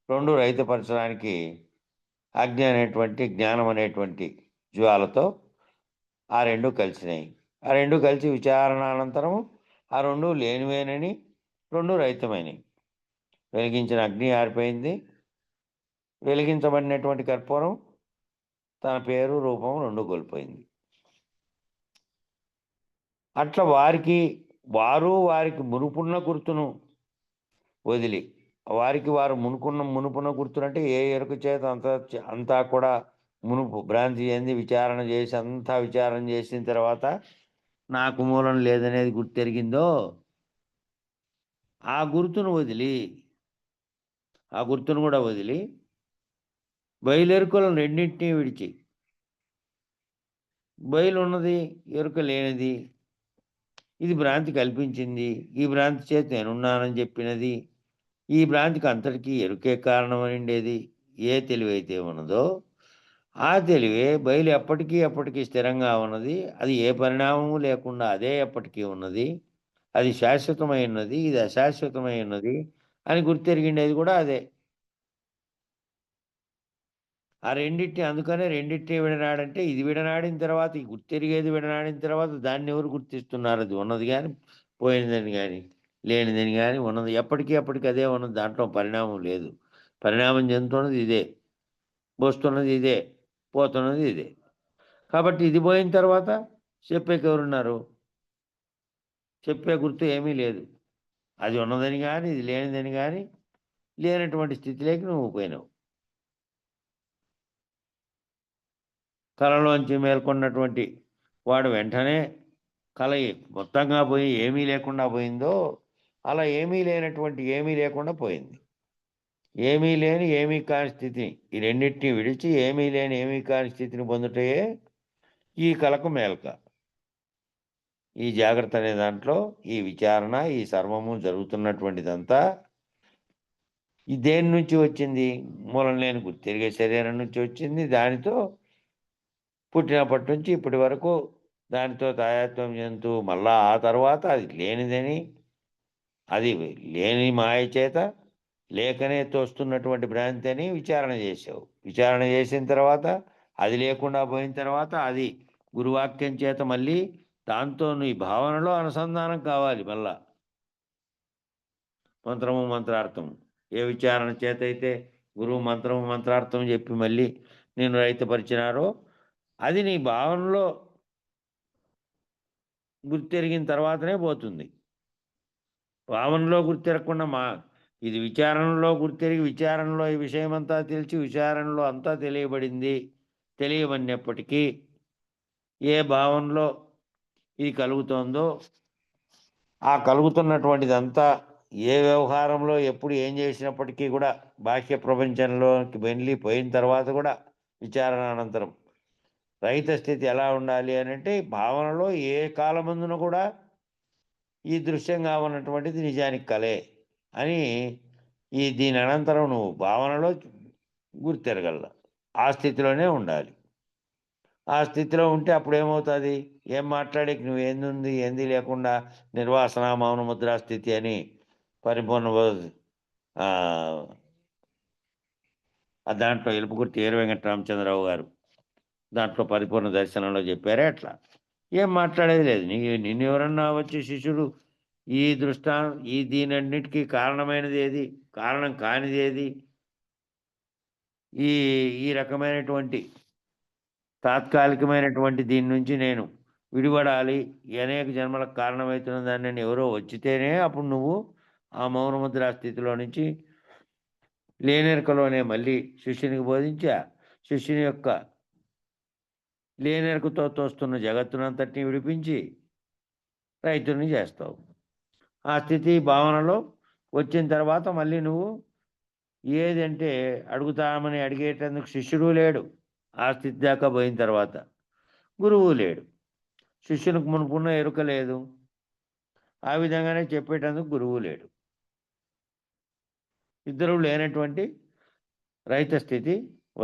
C: రెండు రహితపరచడానికి అగ్ని అనేటువంటి జ్ఞానం అనేటువంటి జ్వాలతో ఆ రెండు కలిసినాయి. ఆ రెండు కలిసి విచారణ అనంతరము ఆ రెండు లేనివేనని రెండు రహితమైనవి. వెలిగించిన అగ్ని ఆరిపోయింది, వెలిగించబడినటువంటి కర్పూరం తన పేరు రూపం రెండు కోల్పోయింది. అట్లా వారికి మునుపున్న గుర్తును వదిలి వారు మునుపున్న గుర్తునంటే ఏ ఎరుక చేత అంతా కూడా మునుపు భ్రాంతి చెంది విచారణ చేసి అంతా విచారణ చేసిన తర్వాత నాకు మూలం లేదనేది గుర్తెరిగిందో ఆ గుర్తును కూడా వదిలి బయలెరుకలను రెండింటినీ విడిచి బయలు ఉన్నది ఎరుక లేనిది, ఇది భ్రాంతి కల్పించింది, ఈ భ్రాంతి చేత నేనున్నానని చెప్పినది, ఈ భ్రాంతికి అంతటికీ ఎరుకే కారణమనిండేది ఏ తెలివైతే ఉన్నదో ఆ తెలివే బయలు ఎప్పటికీ స్థిరంగా ఉన్నది. అది ఏ పరిణామము లేకుండా అదే ఎప్పటికీ ఉన్నది. అది శాశ్వతమై ఉన్నది. ఇది అశాశ్వతమై ఉన్నది అని గుర్తెరిగిండేది కూడా అదే. ఆ రెండిటిని అందుకనే రెండిటిని విడనాడంటే ఇది విడనాడిన తర్వాత ఈ గుర్తెరిగేది విడనాడిన తర్వాత దాన్నెవరు గుర్తిస్తున్నారు? అది ఉన్నది గాని, పోయినదని గాని, లేనిదని గాని ఉన్నది ఎప్పటికి అదే ఉన్నది. దాంట్లో పరిణామం లేదు. పరిణామం చెందుతున్నది ఇదే. వస్తున్నది ఇదే. పోతున్నది ఇదే. కాబట్టి ఇది పోయిన తర్వాత చెప్పేకెవరున్నారు? చెప్పే గుర్తు ఏమీ లేదు. అది ఉన్నదని గాని, ఇది లేనిదని గాని, లేనటువంటి స్థితిలోకి నువ్వు పోయినావు. కలలోంచి మేల్కొన్నటువంటి వాడు వెంటనే కల మొత్తంగా పోయి ఏమీ లేకుండా పోయిందో, అలా ఏమీ లేనటువంటి ఏమీ లేకుండా పోయింది. ఏమీ లేని ఏమీ కాని స్థితిని, ఈ రెండిటిని విడిచి ఏమీ లేని ఏమీ కాని స్థితిని పొందుటయే ఈ కలకు మేల్క. ఈ జాగ్రత్త అనే దాంట్లో ఈ విచారణ, ఈ సర్వము జరుగుతున్నటువంటిదంతా ఈ దేని నుంచి వచ్చింది? మూలం లేని గుర్తెరిగే శరీరం నుంచి వచ్చింది. దానితో పుట్టినప్పటి నుంచి ఇప్పటి వరకు దానితో తాదాత్మ్యం చెందుతూ మళ్ళా ఆ తర్వాత అది లేనిదని, అది లేని మాయ చేత లేకనే తోస్తున్నటువంటి భ్రాంతి అని విచారణ చేసావు. విచారణ చేసిన తర్వాత అది లేకుండా పోయిన తర్వాత అది గురువాక్యం చేత మళ్ళీ దాంతో నీ భావనలో అనుసంధానం కావాలి మళ్ళా. మంత్రము మంత్రార్థము ఏ విచారణ చేత అయితే గురువు మంత్రము మంత్రార్థం చెప్పి మళ్ళీ నేను రైతపరిచినారో అది నీ భావనలో గుర్తెరిగిన తర్వాతనే పోతుంది. భావనలో గుర్తెరగకుండా ఇది విచారణలో గుర్తెరిగి విచారణలో ఈ విషయమంతా తెలిసి విచారణలో అంతా తెలియబడింది. తెలియబడినప్పటికీ ఏ భావనలో ఇది కలుగుతోందో ఆ కలుగుతున్నటువంటిదంతా ఏ వ్యవహారంలో ఎప్పుడు ఏం చేసినప్పటికీ కూడా బాహ్య ప్రపంచంలోకి వెళ్ళిపోయిన తర్వాత కూడా విచారణ అనంతరం రహిత స్థితి ఎలా ఉండాలి అని అంటే భావనలో ఏ కాలమందున కూడా ఈ దృశ్యంగా ఉన్నటువంటిది నిజానికి కలే అని దీని అనంతరం నువ్వు భావనలో గుర్తెరగల. ఆ స్థితిలోనే ఉండాలి. ఆ స్థితిలో ఉంటే అప్పుడు ఏమవుతుంది? ఏం మాట్లాడేకి నువ్వు ఏంది ఏంది లేకుండా నిర్వాసన మౌన ముద్రా స్థితి అని పరిపూర్ణ దాంట్లో ఎలుపుకుర్తి ఏరు వెంకటరామచంద్రరావు గారు దాంట్లో పరిపూర్ణ దర్శనంలో చెప్పారే అట్లా. ఏం మాట్లాడేది లేదు. నిన్ను ఎవరన్నా వచ్చి శిష్యుడు ఈ దీనన్నిటికీ కారణమైనది ఏది, కారణం కానిది ఏది, ఈ ఈ రకమైనటువంటి తాత్కాలికమైనటువంటి దీని నుంచి నేను విడిపడాలి, అనేక జన్మలకు కారణమవుతున్న దాన్ని ఎవరో వచ్చితేనే అప్పుడు నువ్వు ఆ మౌనముద్రా స్థితిలో నుంచి లేనెరకలోనే మళ్ళీ శిష్యునికి బోధించా శిష్యుని యొక్క లేనెరకతో తోస్తున్న జగత్తునంతటిని విడిపించి రైతుని చేస్తావు. ఆ స్థితి భావనలో వచ్చిన తర్వాత మళ్ళీ నువ్వు ఏదంటే అడుగుతామని అడిగేటందుకు శిష్యుడు లేడు. ఆ స్థితి దాకా పోయిన తర్వాత గురువు లేడు. శిష్యునికి మునుపున్న ఎరుక లేదు. ఆ విధంగానే చెప్పేటందుకు గురువు లేడు. ఇద్దరు లేనటువంటి రహిత స్థితి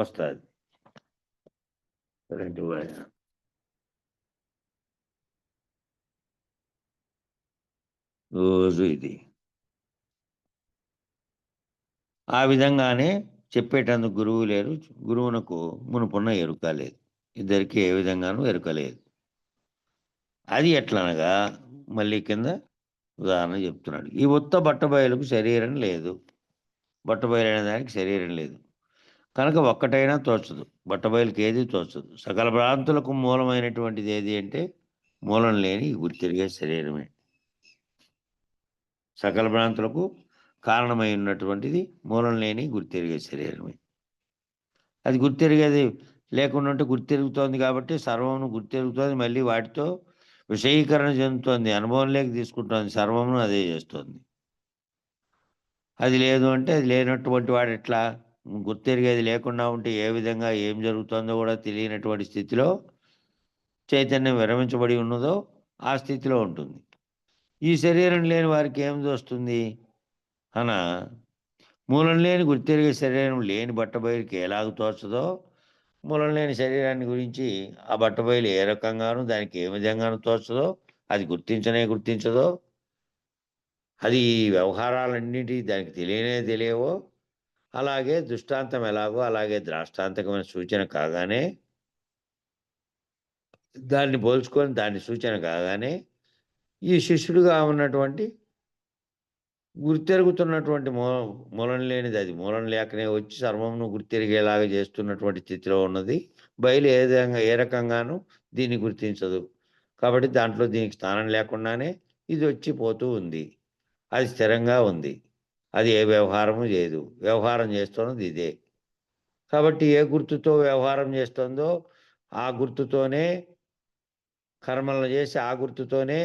C: వస్తుంది. రోజు ఇది ఆ విధంగానే చెప్పేటందుకు గురువు లేరు. గురువునకు మునుపున్న ఎరుక లేదు. ఇద్దరికి ఏ విధంగానూ ఎరుక లేదు. అది ఎట్లనగా మళ్ళీ కింద ఉదాహరణ చెప్తున్నాడు. ఈ ఉత్త బట్టబయలుకు శరీరం లేదు. బట్టబయలైన దానికి శరీరం లేదు కనుక ఒక్కటైనా తోచదు. బట్టబయలుకి ఏది తోచదు. సకల భ్రాంతులకు మూలమైనటువంటిది ఏది అంటే మూలం లేని గుర్తిరిగే శరీరమే. సకల భ్రాంతులకు కారణమై ఉన్నటువంటిది మూలం లేని గుర్తిరిగే శరీరమే. అది గుర్తిరిగేది లేకుండా ఉంటే గుర్తిరుగుతోంది కాబట్టి సర్వమును గుర్తిరుగుతోంది. మళ్ళీ వాటితో విషయీకరణ చెందుతోంది. అనుభవంలోకి తీసుకుంటోంది. సర్వమును అదే చేస్తోంది. అది లేదు అంటే అది లేనటువంటి వాడు ఎట్లా? గుర్తెరిగేది లేకుండా ఉంటే ఏ విధంగా ఏం జరుగుతుందో కూడా తెలియనటువంటి స్థితిలో చైతన్యం విరమించబడి ఉన్నదో ఆ స్థితిలో ఉంటుంది. ఈ శరీరం లేని వారికి ఏం తోస్తుంది మూలం లేని గుర్తెరిగే శరీరం లేని బట్టబయలుకి ఎలాగ తోచదో మూలం లేని శరీరాన్ని గురించి ఆ బట్టబయలు ఏ రకంగానూ దానికి ఏ విధంగానూ తోచదో, అది గుర్తించదో, అది ఈ వ్యవహారాలన్నిటి దానికి తెలియనే తెలియవో, అలాగే దృష్టాంతం ఎలాగో అలాగే ద్రాష్టాంతకమైన సూచన కాగానే, దాన్ని పోల్చుకొని దాని సూచన కాగానే, ఈ శిష్యుడుగా ఉన్నటువంటి గుర్తెరుగుతున్నటువంటి మూలం లేనిది అది. మూలం లేకనే వచ్చి సర్వమును గుర్తెరిగేలాగా చేస్తున్నటువంటి స్థితిలో ఉన్నది. బయలు ఏ రకంగానూ దీన్ని గుర్తించదు. కాబట్టి దాంట్లో దీనికి స్థానం లేకుండానే ఇది వచ్చి పోతూ ఉంది. అది స్థిరంగా ఉంది. అది ఏ వ్యవహారము చేయదు. వ్యవహారం చేస్తున్నది ఇదే. కాబట్టి ఏ గుర్తుతో వ్యవహారం చేస్తుందో ఆ గుర్తుతోనే కర్మలను చేసి, ఆ గుర్తుతోనే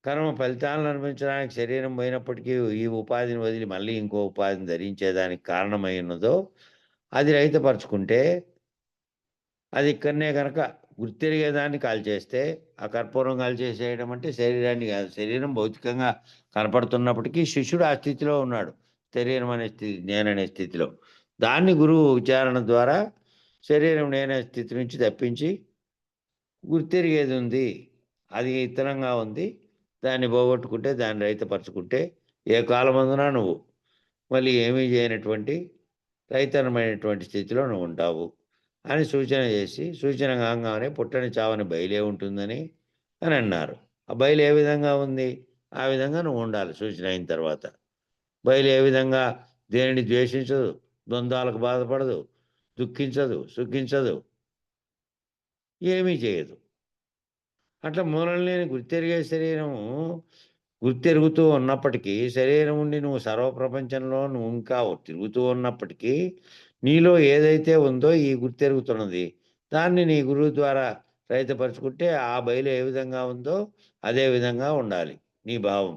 C: కర్మ ఫలితాలను అనుభవించడానికి శరీరం పోయినప్పటికీ ఈ ఉపాధిని వదిలి మళ్ళీ ఇంకో ఉపాధిని ధరించేదానికి కారణమై ఉన్నదో అది రహితపరుచుకుంటే, అది ఇక్కడనే గనక గుర్తెరిగేదాన్ని కాల్చేస్తే, ఆ కర్పూరం కాల్చేసేయడం అంటే శరీరాన్ని కాదు. శరీరం భౌతికంగా కనపడుతున్నప్పటికీ శిష్యుడు ఆ స్థితిలో ఉన్నాడు. శరీరం అనే స్థితి, నేననే స్థితిలో. దాన్ని గురువు విచారణ ద్వారా శరీరం నేనే స్థితి నుంచి తప్పించి గుర్తెరిగేది ఉంది. అది ఇత్తనంగా ఉంది. దాన్ని పోగొట్టుకుంటే, దాన్ని రహితపరుచుకుంటే, ఏ కాలమందున నువ్వు మళ్ళీ ఏమీ చేయనటువంటి రైతనమైనటువంటి స్థితిలో నువ్వు ఉంటావు అని సూచన చేసి, సూచన కాంగానే పుట్టని చావని బయలే ఉంటుందని అని అన్నారు. ఆ బయలు ఏ విధంగా ఉంది? ఆ విధంగా నువ్వు ఉండాలి సూచన అయిన తర్వాత. బయలు ఏ విధంగా దేనిని ద్వేషించదు, ద్వంద్వాలకు బాధపడదు, దుఃఖించదు, సుఖించదు, ఏమీ చేయదు. అట్లా మూలం లేని గుర్తెరిగే శరీరము గుర్తెరుగుతూ ఉన్నప్పటికీ, శరీరం ఉండి నువ్వు సర్వప్రపంచంలో నువ్వు ఇంకా తిరుగుతూ ఉన్నప్పటికీ, నీలో ఏదైతే ఉందో ఈ గుర్తెరుగుతున్నది. దాన్ని నీ గురువు ద్వారా రహితపరుచుకుంటే, ఆ బయలు ఏ విధంగా ఉందో అదే విధంగా ఉండాలి నీ భావం.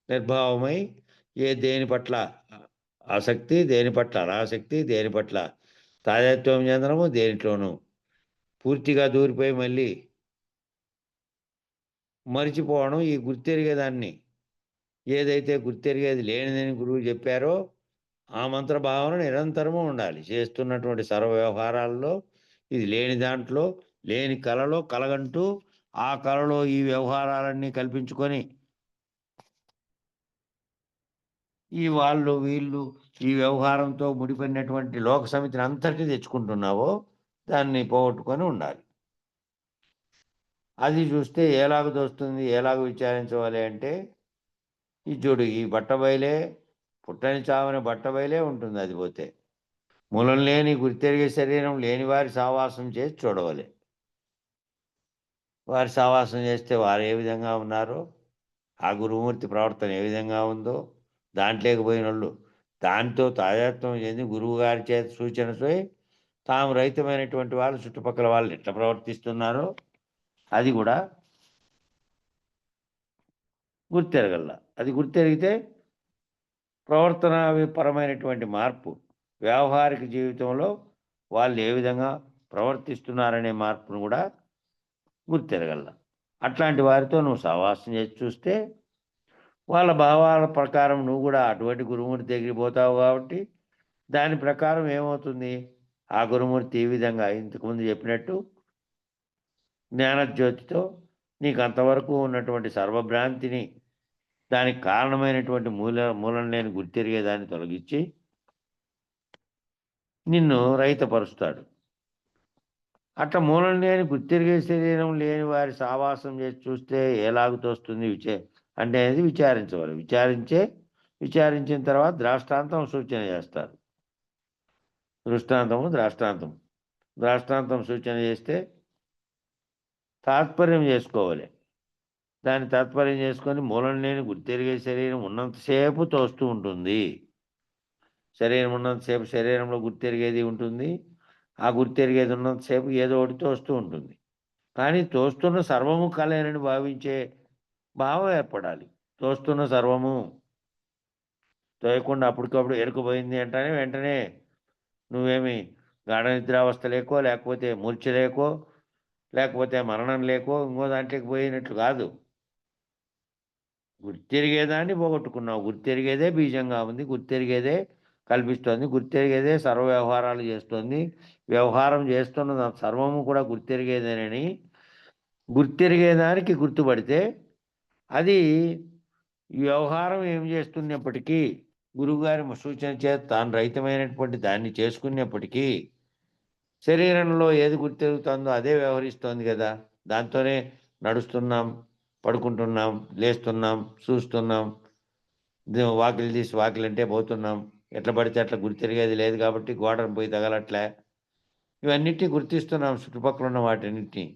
C: నిర్భావమై దేని పట్ల ఆసక్తి, దేని పట్ల అనాసక్తి, దేని పట్ల తాదాత్మ్యం చెందడము, దేనిట్లోనూ పూర్తిగా దూరిపోయి మళ్ళీ మరిచిపోవడం. ఈ గుర్తెరిగేదాన్ని ఏదైతే గుర్తెరిగేది లేనిదని గురువు చెప్పారో ఆ మంత్ర భావన నిరంతరము ఉండాలి. చేస్తున్నటువంటి సర్వ వ్యవహారాల్లో ఇది లేని దాంట్లో, లేని కలలో కలగంటూ, ఆ కలలో ఈ వ్యవహారాలన్నీ కల్పించుకొని, ఈ వాళ్ళు వీళ్ళు ఈ వ్యవహారంతో ముడిపడినటువంటి లోక సమితిని అంతటినీ తెచ్చుకుంటున్నావో దాన్ని పోగొట్టుకొని ఉండాలి. అది చూస్తే ఎలాగ దోస్తుంది, ఎలాగ విచారించవాలి అంటే, ఈ చూడు ఈ బట్టబయలే పుట్టని చావని బట్టబయలే ఉంటుంది అది పోతే. మూలం లేని గుర్తెరిగే శరీరం లేని వారి సావాసం చేసి చూడవలె. వారి సావాసం చేస్తే వారు ఏ విధంగా ఉన్నారో, ఆ గురుమూర్తి ప్రవర్తన ఏ విధంగా ఉందో, దాంట్లోకి పోయినోళ్ళు దాంతో తాదాత్మ్యం చెంది గురువుగారి చేత సూచనతో తాము రహితమైనటువంటి వాళ్ళు చుట్టుపక్కల వాళ్ళు ఎట్లా ప్రవర్తిస్తున్నారో అది కూడా గుర్తెరగల. అది గుర్తెరిగితే ప్రవర్తన పరమైనటువంటి మార్పు, వ్యావహారిక జీవితంలో వాళ్ళు ఏ విధంగా ప్రవర్తిస్తున్నారనే మార్పును కూడా గుర్తెరగల. అట్లాంటి వారితో నువ్వు సహవాసం చేసి చూస్తే, వాళ్ళ భావాల ప్రకారం నువ్వు కూడా అటువంటి గురుమూర్తి దగ్గరికి పోతావు కాబట్టి, దాని ప్రకారం ఏమవుతుంది? ఆ గురుమూర్తి ఈ విధంగా ఇంతకుముందు చెప్పినట్టు జ్ఞానజ్యోతితో నీకు అంతవరకు ఉన్నటువంటి సర్వభ్రాంతిని, దానికి కారణమైనటువంటి మూలం లేని గుర్తెరిగేదాన్ని తొలగించి నిన్ను రహితపరుస్తాడు. అట్లా మూలం లేని గుర్తెరిగే శరీరం లేని వారి సావాసం చేసి చూస్తే ఎలాగు తోస్తుంది అంటే అనేది విచారించవాలి. విచారించిన తర్వాత ద్రాష్టాంతం సూచన చేస్తారు. ద్రాష్టాంతం సూచన చేస్తే తాత్పర్యం చేసుకోవాలి. దాన్ని తాత్పర్యం చేసుకొని మూలం లేని గుర్తెరిగే శరీరం ఉన్నంతసేపు తోస్తూ ఉంటుంది. శరీరం ఉన్నంతసేపు శరీరంలో గుర్తెరిగేది ఉంటుంది. ఆ గుర్తెరిగేది ఉన్నంతసేపు ఏదో ఒకటి తోస్తూ ఉంటుంది. కానీ తోస్తున్న సర్వము కలేనని భావించే భావం ఏర్పడాలి. తోస్తున్న సర్వము తోయకుండా అప్పటికప్పుడు ఎరుకుపోయింది అంటేనే వెంటనే నువ్వేమి గాఢ నిద్రావస్థ లేకో, లేకపోతే మూర్ఛ లేకో, లేకపోతే మరణం లేకో ఇంకో దాంట్లోకి పోయినట్లు కాదు. గుర్తెరిగేదాన్ని పోగొట్టుకున్నావు. గుర్తెరిగేదే బీజంగా ఉంది. గుర్తెరిగేదే కల్పిస్తోంది. గుర్తెరిగేదే సర్వ వ్యవహారాలు చేస్తోంది. వ్యవహారం చేస్తున్న సర్వము కూడా గుర్తెరిగేదేనని గుర్తెరిగేదానికి గుర్తుపడితే అది వ్యవహారం ఏం చేస్తున్నప్పటికీ గురువుగారి సూచన చేత తాను రహితమైనటువంటి దాన్ని చేసుకున్నప్పటికీ శరీరంలో ఏది గుర్తెరుగుతుందో అదే వ్యవహరిస్తోంది కదా. దాంతోనే నడుస్తున్నాం, పడుకుంటున్నాం, లేస్తున్నాం, చూస్తున్నాం, వాకిలి తీసి వాకిలి అంటే పోతున్నాం. ఎట్లా పడితే అట్లా గుర్తెరిగేది లేదు కాబట్టి గోడను పోయి తగలట్లే. ఇవన్నిటిని గుర్తిస్తున్నాం, చుట్టుపక్కల ఉన్న వాటిన్నిటిని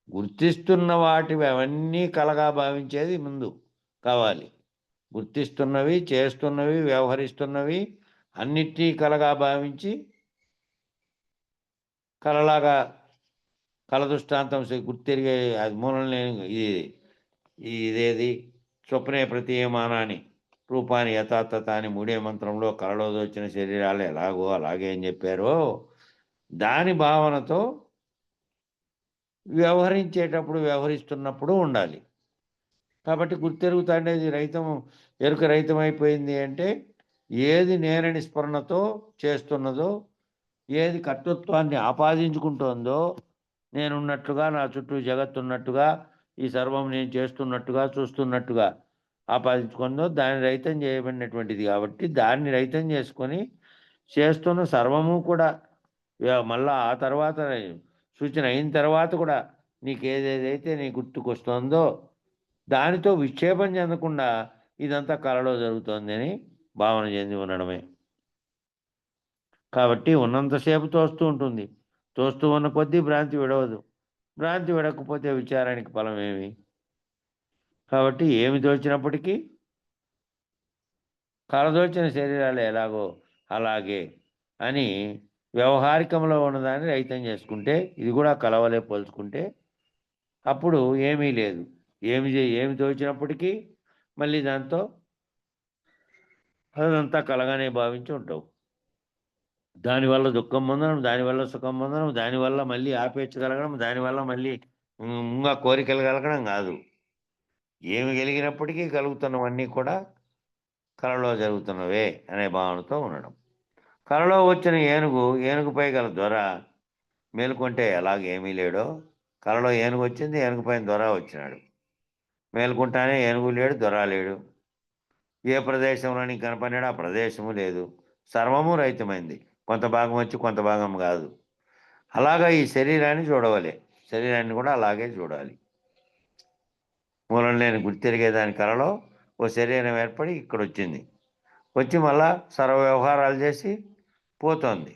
C: గుర్తిస్తున్న వాటివి అవన్నీ కలగా భావించేది ముందు కావాలి. గుర్తిస్తున్నవి, చేస్తున్నవి, వ్యవహరిస్తున్నవి అన్నిటినీ కలగా భావించి కలలాగా కల దృష్టాంతం గుర్తెరిగే అది మూలం లేని ఇదేది స్వప్నే ప్రతీయమానాన్ని రూపాన్ని యథాతథ అని మూడే మంత్రంలో కలలో వచ్చిన శరీరాలు ఎలాగో అలాగే అని చెప్పారో దాని భావనతో వ్యవహరించేటప్పుడు వ్యవహరిస్తున్నప్పుడు ఉండాలి. కాబట్టి గుర్తెరుగుతాండేది ఎరుక రహితమైపోయింది అంటే ఏది నేరని స్ఫురణతో చేస్తున్నదో, ఏది కర్తృత్వాన్ని ఆపాదించుకుంటోందో, నేనున్నట్టుగా, నా చుట్టూ జగత్తున్నట్టుగా, ఈ సర్వం నేను చేస్తున్నట్టుగా, చూస్తున్నట్టుగా ఆపాదించుకుందో దాన్ని రహితం చేయబడినటువంటిది. కాబట్టి దాన్ని రహితం చేసుకొని చేస్తున్న సర్వము కూడా మళ్ళా ఆ తర్వాత సూచన అయిన తర్వాత కూడా నీకు ఏదేదైతే నీ గుర్తుకొస్తుందో దానితో విక్షేపం చెందకుండా ఇదంతా కలలో జరుగుతోంది అని భావన చెంది ఉండడమే. కాబట్టి ఉన్నంతసేపు తోస్తూ ఉంటుంది. తోస్తూ ఉన్న కొద్దీ భ్రాంతి విడవదు. భ్రాంతి విడకపోతే విచారానికి ఫలం ఏమి? కాబట్టి ఏమి తోచినప్పటికీ కలదోచిన శరీరాలు ఎలాగో అలాగే అని వ్యవహారికంలో ఉన్నదాన్ని రహితం చేసుకుంటే, ఇది కూడా కలవలే పోల్చుకుంటే అప్పుడు ఏమీ లేదు. ఏమి తోచినప్పటికీ మళ్ళీ దాంతో అదంతా కలగానే భావించి ఉంటావు. దానివల్ల దుఃఖం పొందడం, దానివల్ల సుఖం పొందడం, దానివల్ల మళ్ళీ ఆపేక్ష కలగడం, దానివల్ల మళ్ళీ ఇంకా కోరికలు కలగడం కాదు. ఏమి కలిగినప్పటికీ కలుగుతున్నవన్నీ కూడా కలలో జరుగుతున్నవే అనే భావనతో ఉండడం. కలలో వచ్చిన ఏనుగుపై గల దొర మేలుకుంటే ఎలాగేమీ లేడో, కలలో ఏనుగు వచ్చింది, ఏనుగుపైన దొర వచ్చినాడు. మేలుకుంటానే ఏనుగు లేడు, దొర లేడు. ఏ ప్రదేశంలో నీకు కనపడినాడు ఆ ప్రదేశము లేదు. సర్వము రహితమైంది. కొంత భాగం వచ్చి కొంత భాగం కాదు. అలాగా ఈ శరీరాన్ని చూడవలే. శరీరాన్ని కూడా అలాగే చూడాలి. మూలం లేని గుర్తెరిగేదాని కలలో ఓ శరీరం ఏర్పడి ఇక్కడ వచ్చింది. వచ్చి మళ్ళా సర్వ వ్యవహారాలు చేసి పోతోంది.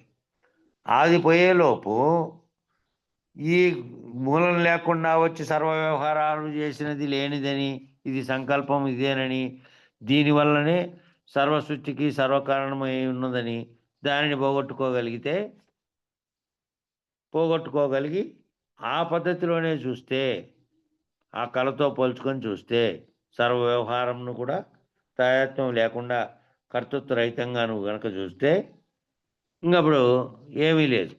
C: అది పోయేలోపు ఈ మూలం లేకుండా వచ్చి సర్వ వ్యవహారాలు చేసినది లేనిదని, ఇది సంకల్పం ఇదేనని, దీనివల్లనే సర్వసృష్టికి సర్వకారణమై ఉన్నదని దానిని పోగొట్టుకోగలిగి ఆ పద్ధతిలోనే చూస్తే, ఆ కళతో పోల్చుకొని చూస్తే సర్వ వ్యవహారంను కూడా తాయత్వం లేకుండా కర్తృత్వ రహితంగా నువ్వు గనక చూస్తే ఇంకప్పుడు ఏమీ లేదు.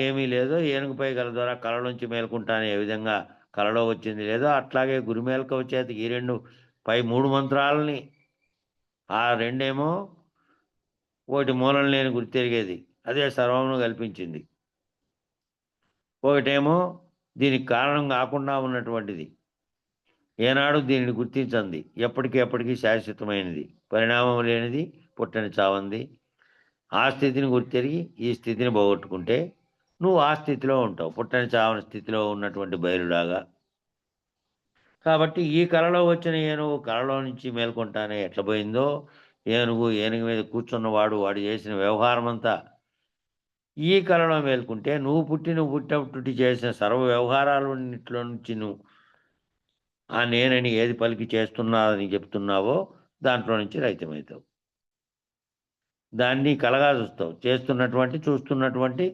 C: ఏమీ లేదో ఏనుగుపై గల ద్వారా కళలోంచి మేలుకుంటాను ఏ విధంగా కళలో వచ్చింది లేదో అట్లాగే గురుమేల్క వచ్చేది ఈ 3 మంత్రాలని ఆ రెండేమో ఒకటి మూలం లేని గుర్తెరిగేది, అదే సర్వమును కల్పించింది. ఒకటేమో దీనికి కారణం కాకుండా ఉన్నటువంటిది, ఏనాడు దీనిని గుర్తించండి, ఎప్పటికీ శాశ్వతమైనది, పరిణామం లేనిది, పుట్టని చావంది. ఆ స్థితిని గుర్తెరిగి ఈ స్థితిని పోగొట్టుకుంటే నువ్వు ఆ స్థితిలో ఉంటావు, పుట్టని చావని స్థితిలో ఉన్నటువంటి బయలులాగా. కాబట్టి ఈ కళలో వచ్చిన ఏనుగు కళలో నుంచి మేల్కొంటానే ఎట్లా పోయిందో, ఏనుగు మీద కూర్చున్నవాడు వాడు చేసిన వ్యవహారం అంతా ఈ కళలో మేల్కొంటే నువ్వు పుట్టపుట్టి చేసిన సర్వ వ్యవహారాలన్నింటిలో నుంచి నువ్వు ఆ నేనని ఏది పలికి చేస్తున్నాదని చెప్తున్నావో దాంట్లో నుంచి రహితమవుతావు. దాన్ని కలగా చూస్తావు. చూస్తున్నటువంటి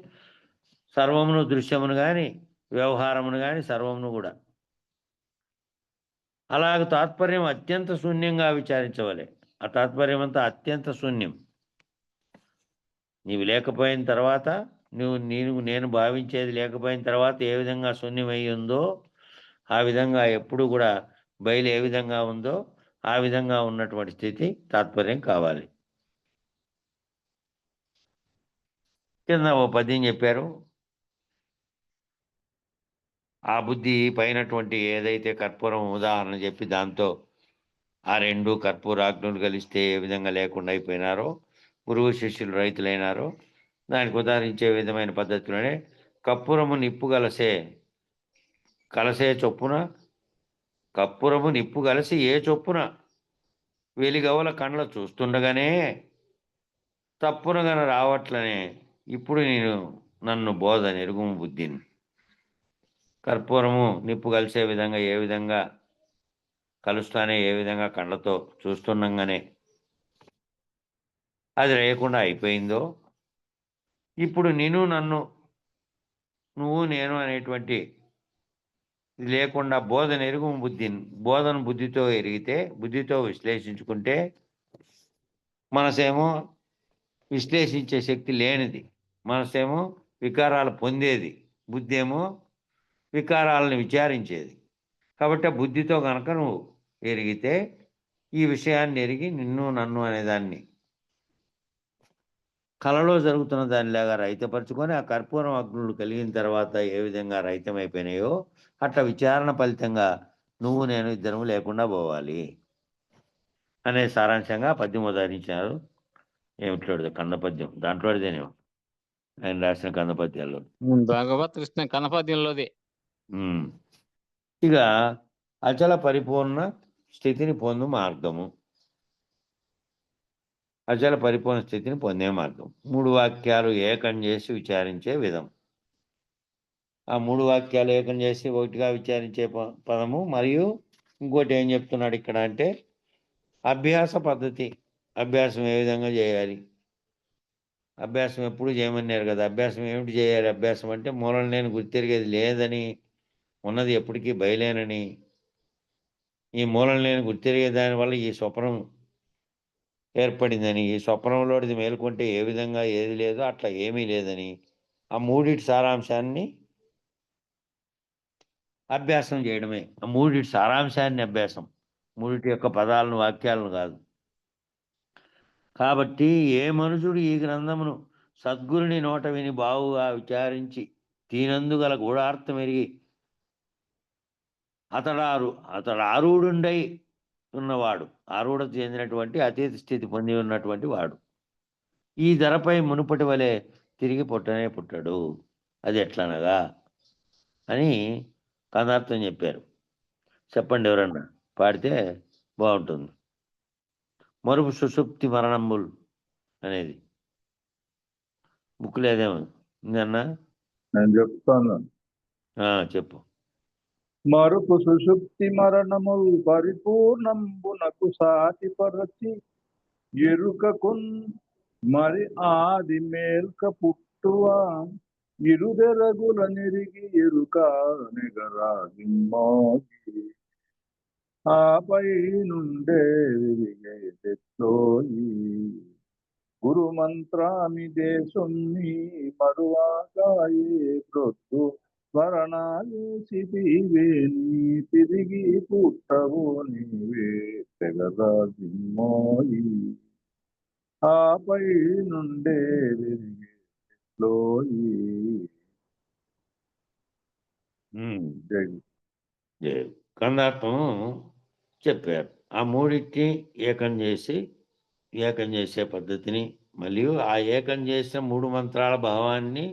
C: సర్వమును, దృశ్యమును కానీ వ్యవహారమును కానీ సర్వమును కూడా అలాగ తాత్పర్యం అత్యంత శూన్యంగా విచారించవలే. ఆ తాత్పర్యం అంతా అత్యంత శూన్యం. నీవు లేకపోయిన తర్వాత నేను భావించేది లేకపోయిన తర్వాత ఏ విధంగా శూన్యమై ఉందో ఆ విధంగా ఎప్పుడు కూడా బయలు ఏ విధంగా ఉందో ఆ విధంగా ఉన్నటువంటి స్థితి తాత్పర్యం కావాలి. కింద ఓ పద్యం చెప్పారు. ఆ బుద్ధి పైనటువంటి ఏదైతే కర్పూరం ఉదాహరణ చెప్పి దాంతో ఆ 2 కర్పూరాగ్నులు కలిస్తే ఏ విధంగా లేకుండా అయిపోయినారో, గురువు శిష్యులు రైతులైనారో, దానికి ఉదాహరించే విధమైన పద్ధతిలోనే కర్పూరము నిప్పు కలసే చొప్పున కర్పూరము నిప్పు కలిసి ఏ చొప్పున వెలిగవల కండ్ల చూస్తుండగానే తప్పునగన రావట్లనే ఇప్పుడు నన్ను బోధ నెరుగుము బుద్ధిని. కర్పూరము నిప్పు కలిసే విధంగా ఏ విధంగా కలుస్తానే ఏ విధంగా కళ్ళతో చూస్తుండగానే అది లేకుండా అయిపోయిందో, ఇప్పుడు నువ్వు నేను అనేటువంటి ఇది లేకుండా బోధన ఎరుగు బోధన బుద్ధితో ఎరిగితే, బుద్ధితో విశ్లేషించుకుంటే, మనసేమో విశ్లేషించే శక్తి లేనిది, మనసేమో వికారాలు పొందేది, బుద్ధి ఏమో వికారాలను విచారించేది. కాబట్టి ఆ బుద్ధితో కనుక నువ్వు ఎరిగితే ఈ విషయాన్ని ఎరిగి నిన్ను నన్ను అనేదాన్ని కలలో జరుగుతున్న దానిలాగా రహితపరుచుకొని, ఆ కర్పూరం అగ్నులు కలిగిన తర్వాత ఏ విధంగా రహితమైపోయినాయో అట్లా విచారణ ఫలితంగా నువ్వు నేను ఇద్దరము లేకుండా పోవాలి అనే సారాంశంగా పద్యం ఉదాహరించారు. ఏమిట్లాడు కన్న పద్యం దాంట్లోదేనేమో ఆయన రాసిన కన్న పద్యాల్లో.
A: భగవత్ కృష్ణ కనపద్యంలోది.
C: ఇక అచల పరిపూర్ణ స్థితిని పొందు మార్గము. అచల పరిపూర్ణ స్థితిని పొందే మార్గం 3 వాక్యాలు ఏకం చేసి విచారించే విధం. ఆ 3 వాక్యాలు ఏకం చేసి ఒకటిగా విచారించే పదము. మరియు ఇంకోటి ఏం చెప్తున్నాడు ఇక్కడ అంటే అభ్యాస పద్ధతి. అభ్యాసం ఏ విధంగా చేయాలి? అభ్యాసం ఎప్పుడు చేయమన్నారు కదా. అభ్యాసం ఏమిటి చేయాలి? అభ్యాసం అంటే మూలం నేను గుర్తిరిగేది లేదని, ఉన్నది ఎప్పటికీ బయలేనని, ఈ మూలం నేను గుర్తిరిగే దానివల్ల ఈ స్వప్నం ఏర్పడిందని, ఈ స్వప్నంలోది మేలుకుంటే ఏ విధంగా ఏది లేదో అట్లా ఏమీ లేదని, ఆ మూడిటి సారాంశాన్ని అభ్యాసం చేయడమే. ఆ మూడిటి సారాంశాన్ని అభ్యాసం, మూడిటి యొక్క పదాలను వాక్యాలను కాదు. కాబట్టి ఏ మనుషుడు ఈ గ్రంథమును సద్గురుని నోట విని బావుగా విచారించి దీనందుగల గూఢార్థం ఎరిగి అతడు ఆరూఢుండై ఉన్నవాడు, ఆరూఢత చెందినటువంటి అతీత స్థితి పొంది ఉన్నటువంటి వాడు ఈ ధరపై మునుపటి వలె తిరిగి పుట్టనే పుట్టాడు. అది ఎట్లనగా అని పదార్థం చెప్పారు. చెప్పండి ఎవరన్నా, పాడితే బాగుంటుంది. మరుపు సుషుప్తి మరణంబుల్ అనేది బుక్ లేదేమో ఉందన్నా?
D: నేను చెప్తాను.
C: చెప్పు.
D: మరుపు సుషుప్తి మరణముల్ పరిపూర్ణంబునకు సాటి పరచి ఎరుకకున్ మరి ఆది మేల్క పుట్టువా ఇరుదెరగుల నిరిగి ఎరుక నిగరాగిమ్మోగి ఆపై నుండే విరిగే తెచ్చోయి గురు మంత్రామిదే సొమ్మి మరువాగాయే ప్రొద్దు స్మరణాలేసిపివేని తిరిగి పుట్టవు నీవే తెగరాజిమ్మోయి ఆపై నుండే విరిగేలోయి.
C: కందార్థం చెప్పారు. ఆ మూడింటిని ఏకం చేసే పద్ధతిని, మరియు ఆ ఏకం చేసిన 3 మంత్రాల భావాన్ని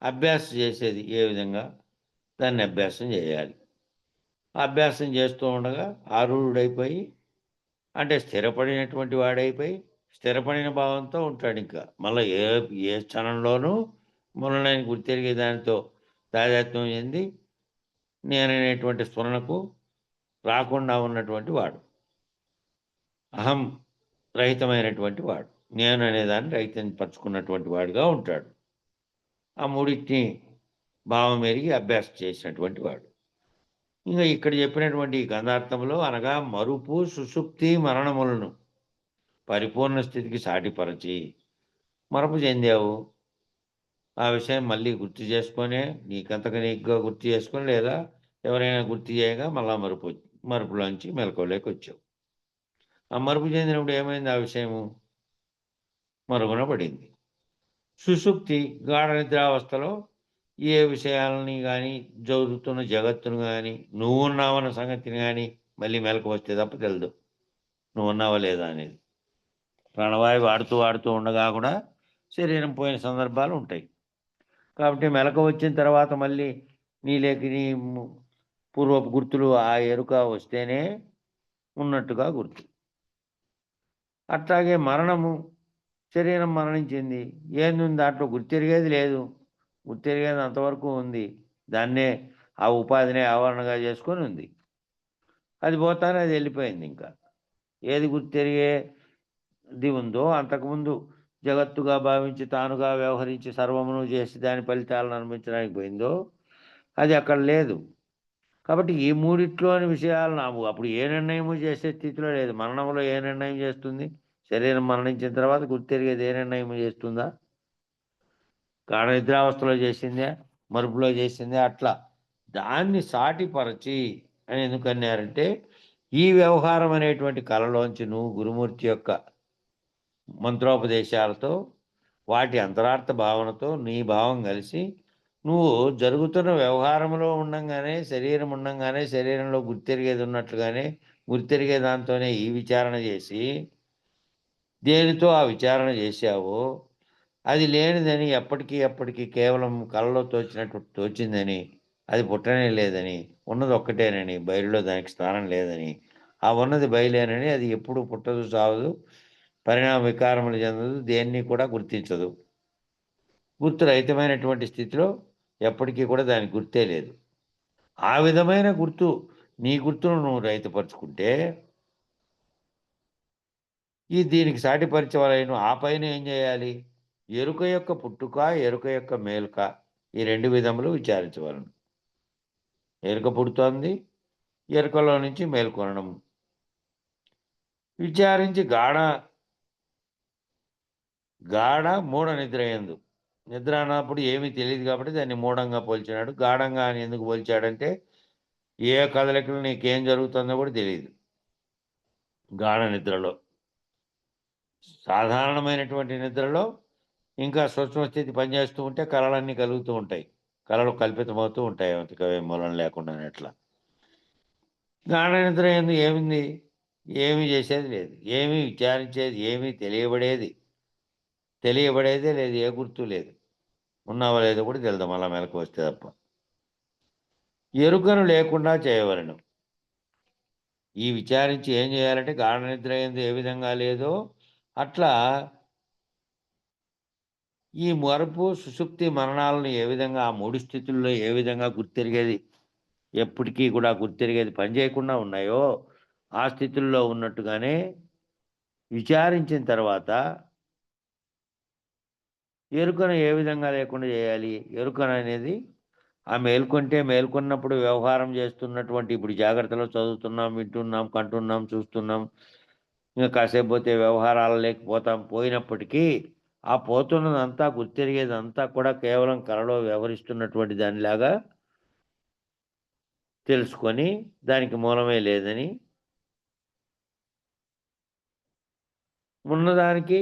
C: అభ్యాసం చేసేది ఏ విధంగా, దాన్ని అభ్యాసం చేయాలి. అభ్యాసం చేస్తూ ఉండగా ఆరూఢుడైపోయి, అంటే స్థిరపడినటువంటి వాడైపోయి స్థిరపడిన భావంతో ఉంటాడు. ఇంకా మళ్ళీ ఏ క్షణంలోనూ మొన్నని గుర్తెరిగే దానితో తాదాత్మ్యం చెంది నేననేటువంటి స్ఫురణకు రాకుండా ఉన్నటువంటి వాడు, అహం రహితమైనటువంటి వాడు, నేను అనేదాన్ని రహితం పరుచుకున్నటువంటి వాడుగా ఉంటాడు. ఆ మూడింటిని భావం ఎరిగి అభ్యాసం చేసినటువంటి వాడు. ఇంకా ఇక్కడ చెప్పినటువంటి గంధార్థంలో అనగా మరుపు సుషుప్తి మరణములను పరిపూర్ణ స్థితికి సాటిపరచి మరపు చెందావు. ఆ విషయం మళ్ళీ గుర్తు చేసుకొని నీకంతగా నీకుగా గుర్తు చేసుకొని, లేదా ఎవరైనా గుర్తు చేయగా మళ్ళా మరుపులోంచి మెలకువలోకి వచ్చావు. ఆ మరుపు చెందినప్పుడు ఏమైంది? ఆ విషయము మరుగున పడింది. సుషుప్తి గాఢ నిద్రావస్థలో ఏ విషయాలని కానీ జరుగుతున్న జగత్తును కానీ నువ్వు ఉన్నావన్న సంగతిని కానీ మళ్ళీ మెలకు వస్తే తప్ప తెలియదు నువ్వు ఉన్నావా లేదా అనేది. ప్రాణవాయువు వాడుతూ వాడుతూ ఉండగా కూడా శరీరం పోయిన సందర్భాలు ఉంటాయి. కాబట్టి మెలకు వచ్చిన తర్వాత మళ్ళీ నీలోకి నీ పూర్వపు గుర్తులు ఆ ఎరుక వస్తేనే ఉన్నట్టుగా గుర్తు. అట్లాగే మరణము, శరీరం మరణించింది, ఏంది దాంట్లో గుర్తెరిగేది లేదు. గుర్తెరిగేది అంతవరకు ఉంది, దాన్నే ఆ ఉపాధినే ఆవరణగా చేసుకొని ఉంది. అది పోతానే అది వెళ్ళిపోయింది. ఇంకా ఏది గుర్తెరిగేది ఉందో అంతకుముందు జగత్తుగా భావించి తానుగా వ్యవహరించి సర్వమును చేసి దాని ఫలితాలను అనుభవించడానికి పోయిందో అది అక్కడ లేదు. కాబట్టి ఈ మూడిట్లోని విషయాలను అప్పుడు ఏ నిర్ణయము చేసే స్థితిలో లేదు. మరణంలో ఏ నిర్ణయం చేస్తుంది? శరీరం మరణించిన తర్వాత గుర్తెరిగేది ఏ నిర్ణయం చేస్తుందా? గాఢ నిద్రావస్థలో చేసిందే, మరుపులో చేసిందే. అట్లా దాన్ని సాటిపరచి అని ఎందుకన్నారంటే ఈ వ్యవహారం అనేటువంటి కళలోంచి నువ్వు గురుమూర్తి యొక్క మంత్రోపదేశాలతో వాటి అంతరార్థ భావనతో నీ భావం కలిసి నువ్వు జరుగుతున్న వ్యవహారంలో ఉండంగానే శరీరం ఉండంగానే శరీరంలో గుర్తెరిగేది ఉన్నట్లుగానే గుర్తెరిగే దాంతోనే ఈ విచారణ చేసి దేనితో ఆ విచారణ చేశావో అది లేనిదని ఎప్పటికీ కేవలం కళ్ళలో తోచినట్టు తోచిందని, అది పుట్టనే లేదని, ఉన్నది ఒక్కటేనని, బయలులో దానికి స్థానం లేదని, ఆ ఉన్నది బయలేనని, అది ఎప్పుడు పుట్టదు సావదు, పరిణామ వికారములు చెందదు, దేన్ని కూడా గుర్తించదు. గుర్తు రహితమైనటువంటి స్థితిలో ఎప్పటికీ కూడా దానికి గుర్తే లేదు. ఆ విధమైన గుర్తు నీ గుర్తును నువ్వు రహితపరుచుకుంటే దీనికి సాటిపరిచవలైన ఆ పైన ఏం చేయాలి? ఎరుక యొక్క పుట్టుక, ఎరుక యొక్క మేలుక, ఈ రెండు విధములు విచారించవలను. ఎరుక పుడుతోంది, ఎరుకలో నుంచి మేల్కొనడం. విచారించి గాఢ మూఢ నిద్ర యందు. నిద్ర అన్నప్పుడు ఏమీ తెలియదు కాబట్టి దాన్ని మూఢంగా పోల్చినాడు. గాఢంగా అని ఎందుకు పోల్చాడంటే ఏ కదలికలు నీకేం జరుగుతుందో కూడా తెలియదు గాఢ నిద్రలో. సాధారణమైనటువంటి నిద్రలో ఇంకా సూక్ష్మ స్థితి పనిచేస్తూ ఉంటే కళలన్నీ కలుగుతూ ఉంటాయి, కళలు కల్పితమవుతూ ఉంటాయి అంతకవే మూలం లేకుండా. అట్లా గాఢ నిద్ర ఎందుకు ఏమింది? ఏమీ చేసేది లేదు, ఏమీ విచారించేది, ఏమీ తెలియబడేదే లేదు, ఏ గుర్తు లేదు, ఉన్నావో లేదో కూడా తెలుదాం అలా మెలకు వస్తే తప్ప. ఎరుకను లేకుండా చేయవలను. ఈ విచారించి ఏం చేయాలంటే గాఢ నిద్ర ఎందు ఏ విధంగా లేదో అట్లా ఈ మరుపు, సుషుప్తి, మరణాలను ఏ విధంగా ఆ మూడు స్థితుల్లో ఏ విధంగా గుర్తెరిగేది, ఎప్పటికీ కూడా గుర్తెరిగేది పని చేయకుండా ఉన్నాయో ఆ స్థితుల్లో ఉన్నట్టుగానే విచారించిన తర్వాత ఎరుకను ఏ విధంగా లేకుండా చేయాలి? ఎరుకను అనేది ఆ మేల్కొన్నప్పుడు వ్యవహారం చేస్తున్నటువంటి ఇప్పుడు జాగ్రత్తలో చదువుతున్నాం, వింటున్నాం, కంటున్నాం, చూస్తున్నాం, ఇంకా కాసేపు పోతే వ్యవహారాలు లేకపోతాం. పోయినప్పటికీ ఆ పోతున్నదంతా గుర్తెరిగేదంతా కూడా కేవలం కళలో వ్యవహరిస్తున్నటువంటి దానిలాగా తెలుసుకొని దానికి మూలమే లేదని, ఉన్నదానికి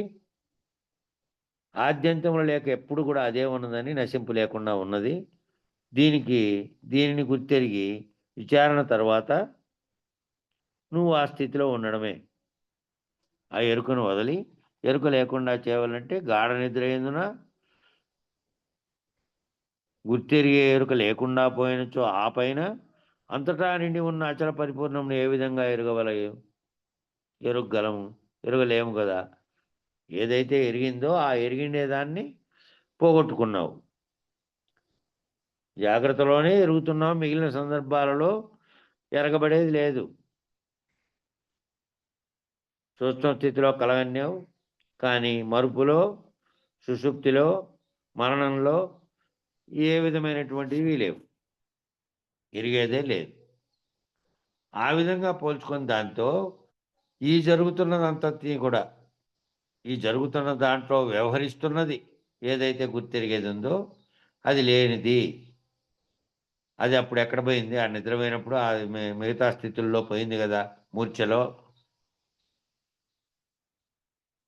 C: ఆద్యంతములు లేక ఎప్పుడు కూడా అదే ఉన్నదని, నశింపు లేకుండా ఉన్నది, దీనిని గుర్తెరిగి విచారణ తర్వాత నువ్వు ఆ స్థితిలో ఉండడమే. ఆ ఎరుకను వదిలి ఎరుక లేకుండా చేయవాలంటే గాఢ నిద్ర ఎందున గుర్తెరిగే ఎరుక లేకుండా పోయినచో ఆ పైన అంతటా నిండి ఉన్న అచల పరిపూర్ణం ఏ విధంగా ఎరుగలేము కదా. ఏదైతే ఎరిగిందో ఆ ఎరిగిండేదాన్ని పోగొట్టుకున్నావు. జాగ్రత్తలోనే ఎరుగుతున్నావు, మిగిలిన సందర్భాలలో ఎరగబడేది లేదు. సూక్ష్మ స్థితిలో కలగన్నావు, కానీ మరుపులో, సుషుప్తిలో, మరణంలో ఏ విధమైనటువంటివి లేవు, ఎరిగేదే లేదు. ఆ విధంగా పోల్చుకొని దాంతో ఈ జరుగుతున్న దాంట్లో వ్యవహరిస్తున్నది ఏదైతే గుర్తెరిగేది ఉందో అది లేనిది. అది అప్పుడు ఎక్కడ పోయింది? ఆ నిద్రపోయినప్పుడు అది మిగతా స్థితుల్లో పోయింది కదా, మూర్ఛలో,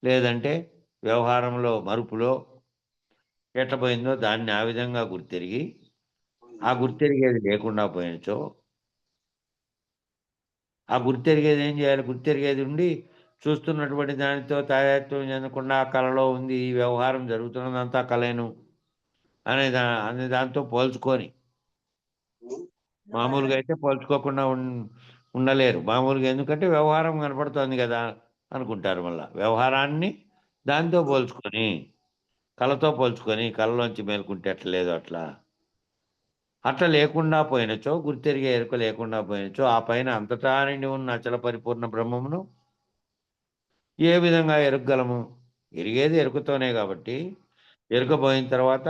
C: లేదంటే వ్యవహారంలో, మరుపులో, ఎట్లా పోయిందో దాన్ని ఆ విధంగా గుర్తెరిగి ఆ గుర్తెరిగేది లేకుండా పోయినచో ఆ గుర్తెరిగేది ఏం చేయాలి? గుర్తెరిగేది ఉండి చూస్తున్నటువంటి దానితో తాదాత్మ్యం చెందకుండా ఆ కళలో ఉంది, ఈ వ్యవహారం జరుగుతున్నదంతా కలేను అనే దాంతో పోల్చుకొని, మామూలుగా అయితే పోల్చుకోకుండా ఉండలేరు. మామూలుగా ఎందుకంటే వ్యవహారం కనపడుతోంది కదా అనుకుంటారు. మళ్ళా వ్యవహారాన్ని దాంతో పోల్చుకొని, కళతో పోల్చుకొని కళలోంచి మేలుకుంటే ఎట్లా లేదు అట్లా అట్లా లేకుండా పోయినచో, గుర్తెరిగే ఎరుక లేకుండా పోయినచో, ఆ పైన అంతటా నిండి ఉన్న అచల పరిపూర్ణ బ్రహ్మమును ఏ విధంగా ఎరుగగలము? ఎరిగేది ఎరుకతోనే కాబట్టి, ఎరుక పోయిన తర్వాత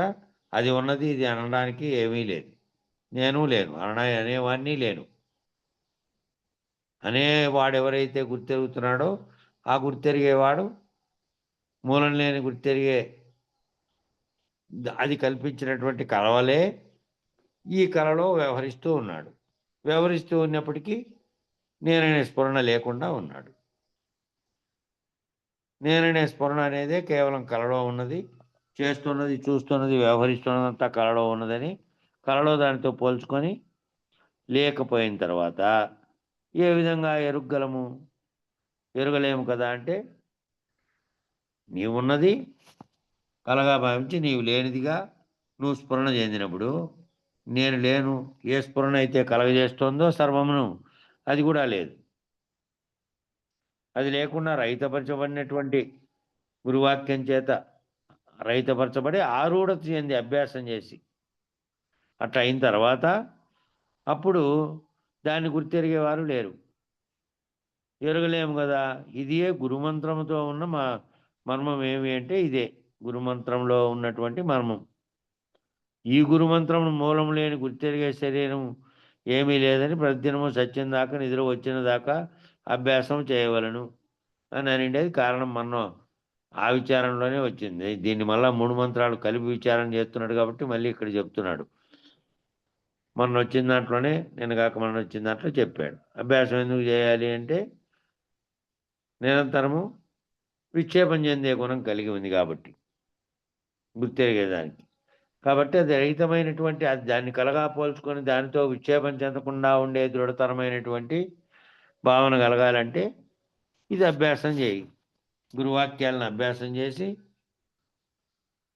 C: అది ఉన్నది, ఇది అనడానికి ఏమీ లేదు. నేను లేను, అనేవాడిని లేను. అనేవాడెవరైతే గుర్తెరుగుతున్నాడో, ఆ గుర్తెరిగేవాడు మూలం లేని గుర్తెరిగే అది కల్పించినటువంటి కలవలే ఈ కళలో వ్యవహరిస్తూ ఉన్నాడు. వ్యవహరిస్తూ ఉన్నప్పటికీ నేననే స్ఫురణ లేకుండా ఉన్నాడు. నేననే స్ఫురణ అనేదే కేవలం కళలో ఉన్నది, చేస్తున్నది, చూస్తున్నది, వ్యవహరిస్తున్నదంతా కళలో ఉన్నదని కళలో దానితో పోల్చుకొని లేకపోయిన తర్వాత ఏ విధంగా ఎరుగగలము? ఎరుగలేము కదా అంటే, నీవున్నది కలగా భావించి నీవు లేనిదిగా నువ్వు స్ఫురణ చెందినప్పుడు, నేను లేను ఏ స్ఫురణ అయితే కలగజేస్తోందో సర్వమును, అది కూడా లేదు. అది లేకుండా రహితపరచబడినటువంటి గురువాక్యం చేత రహితపరచబడి ఆరూఢత చెంది అభ్యాసం చేసి అట్లా అయిన తర్వాత అప్పుడు దాన్ని గుర్తెరిగేవారు లేరు. ఎరగలేము కదా. ఇదే గురుమంత్రముతో ఉన్న మర్మం ఏమి అంటే ఇదే గురుమంత్రంలో ఉన్నటువంటి మర్మం. ఈ గురుమంత్రం మూలం లేని గుర్తెరిగే శరీరం ఏమీ లేదని ప్రతిదినము సత్యం దాకా నిద్ర వచ్చిన దాకా అభ్యాసం చేయవలను అని అనేది కారణం. మనం ఆ విచారంలోనే వచ్చింది. దీన్ని మళ్ళా 3 మంత్రాలు కలిపి విచారం చేస్తున్నాడు కాబట్టి మళ్ళీ ఇక్కడ చెప్తున్నాడు. మొన్న వచ్చిన దాంట్లోనే నేను కాక మొన్న వచ్చిన దాంట్లో చెప్పాడు. అభ్యాసం ఎందుకు చేయాలి అంటే నిరంతరము విక్షేపం చెందే గుణం కలిగి ఉంది కాబట్టి, గుర్తెరిగేదానికి. కాబట్టి అది రహితమైనటువంటి దాన్ని కలగా పోల్చుకొని దానితో విక్షేపం చెందకుండా ఉండే దృఢతరమైనటువంటి భావన కలగాలంటే ఇది అభ్యాసం చేయి. గురువాక్యాలను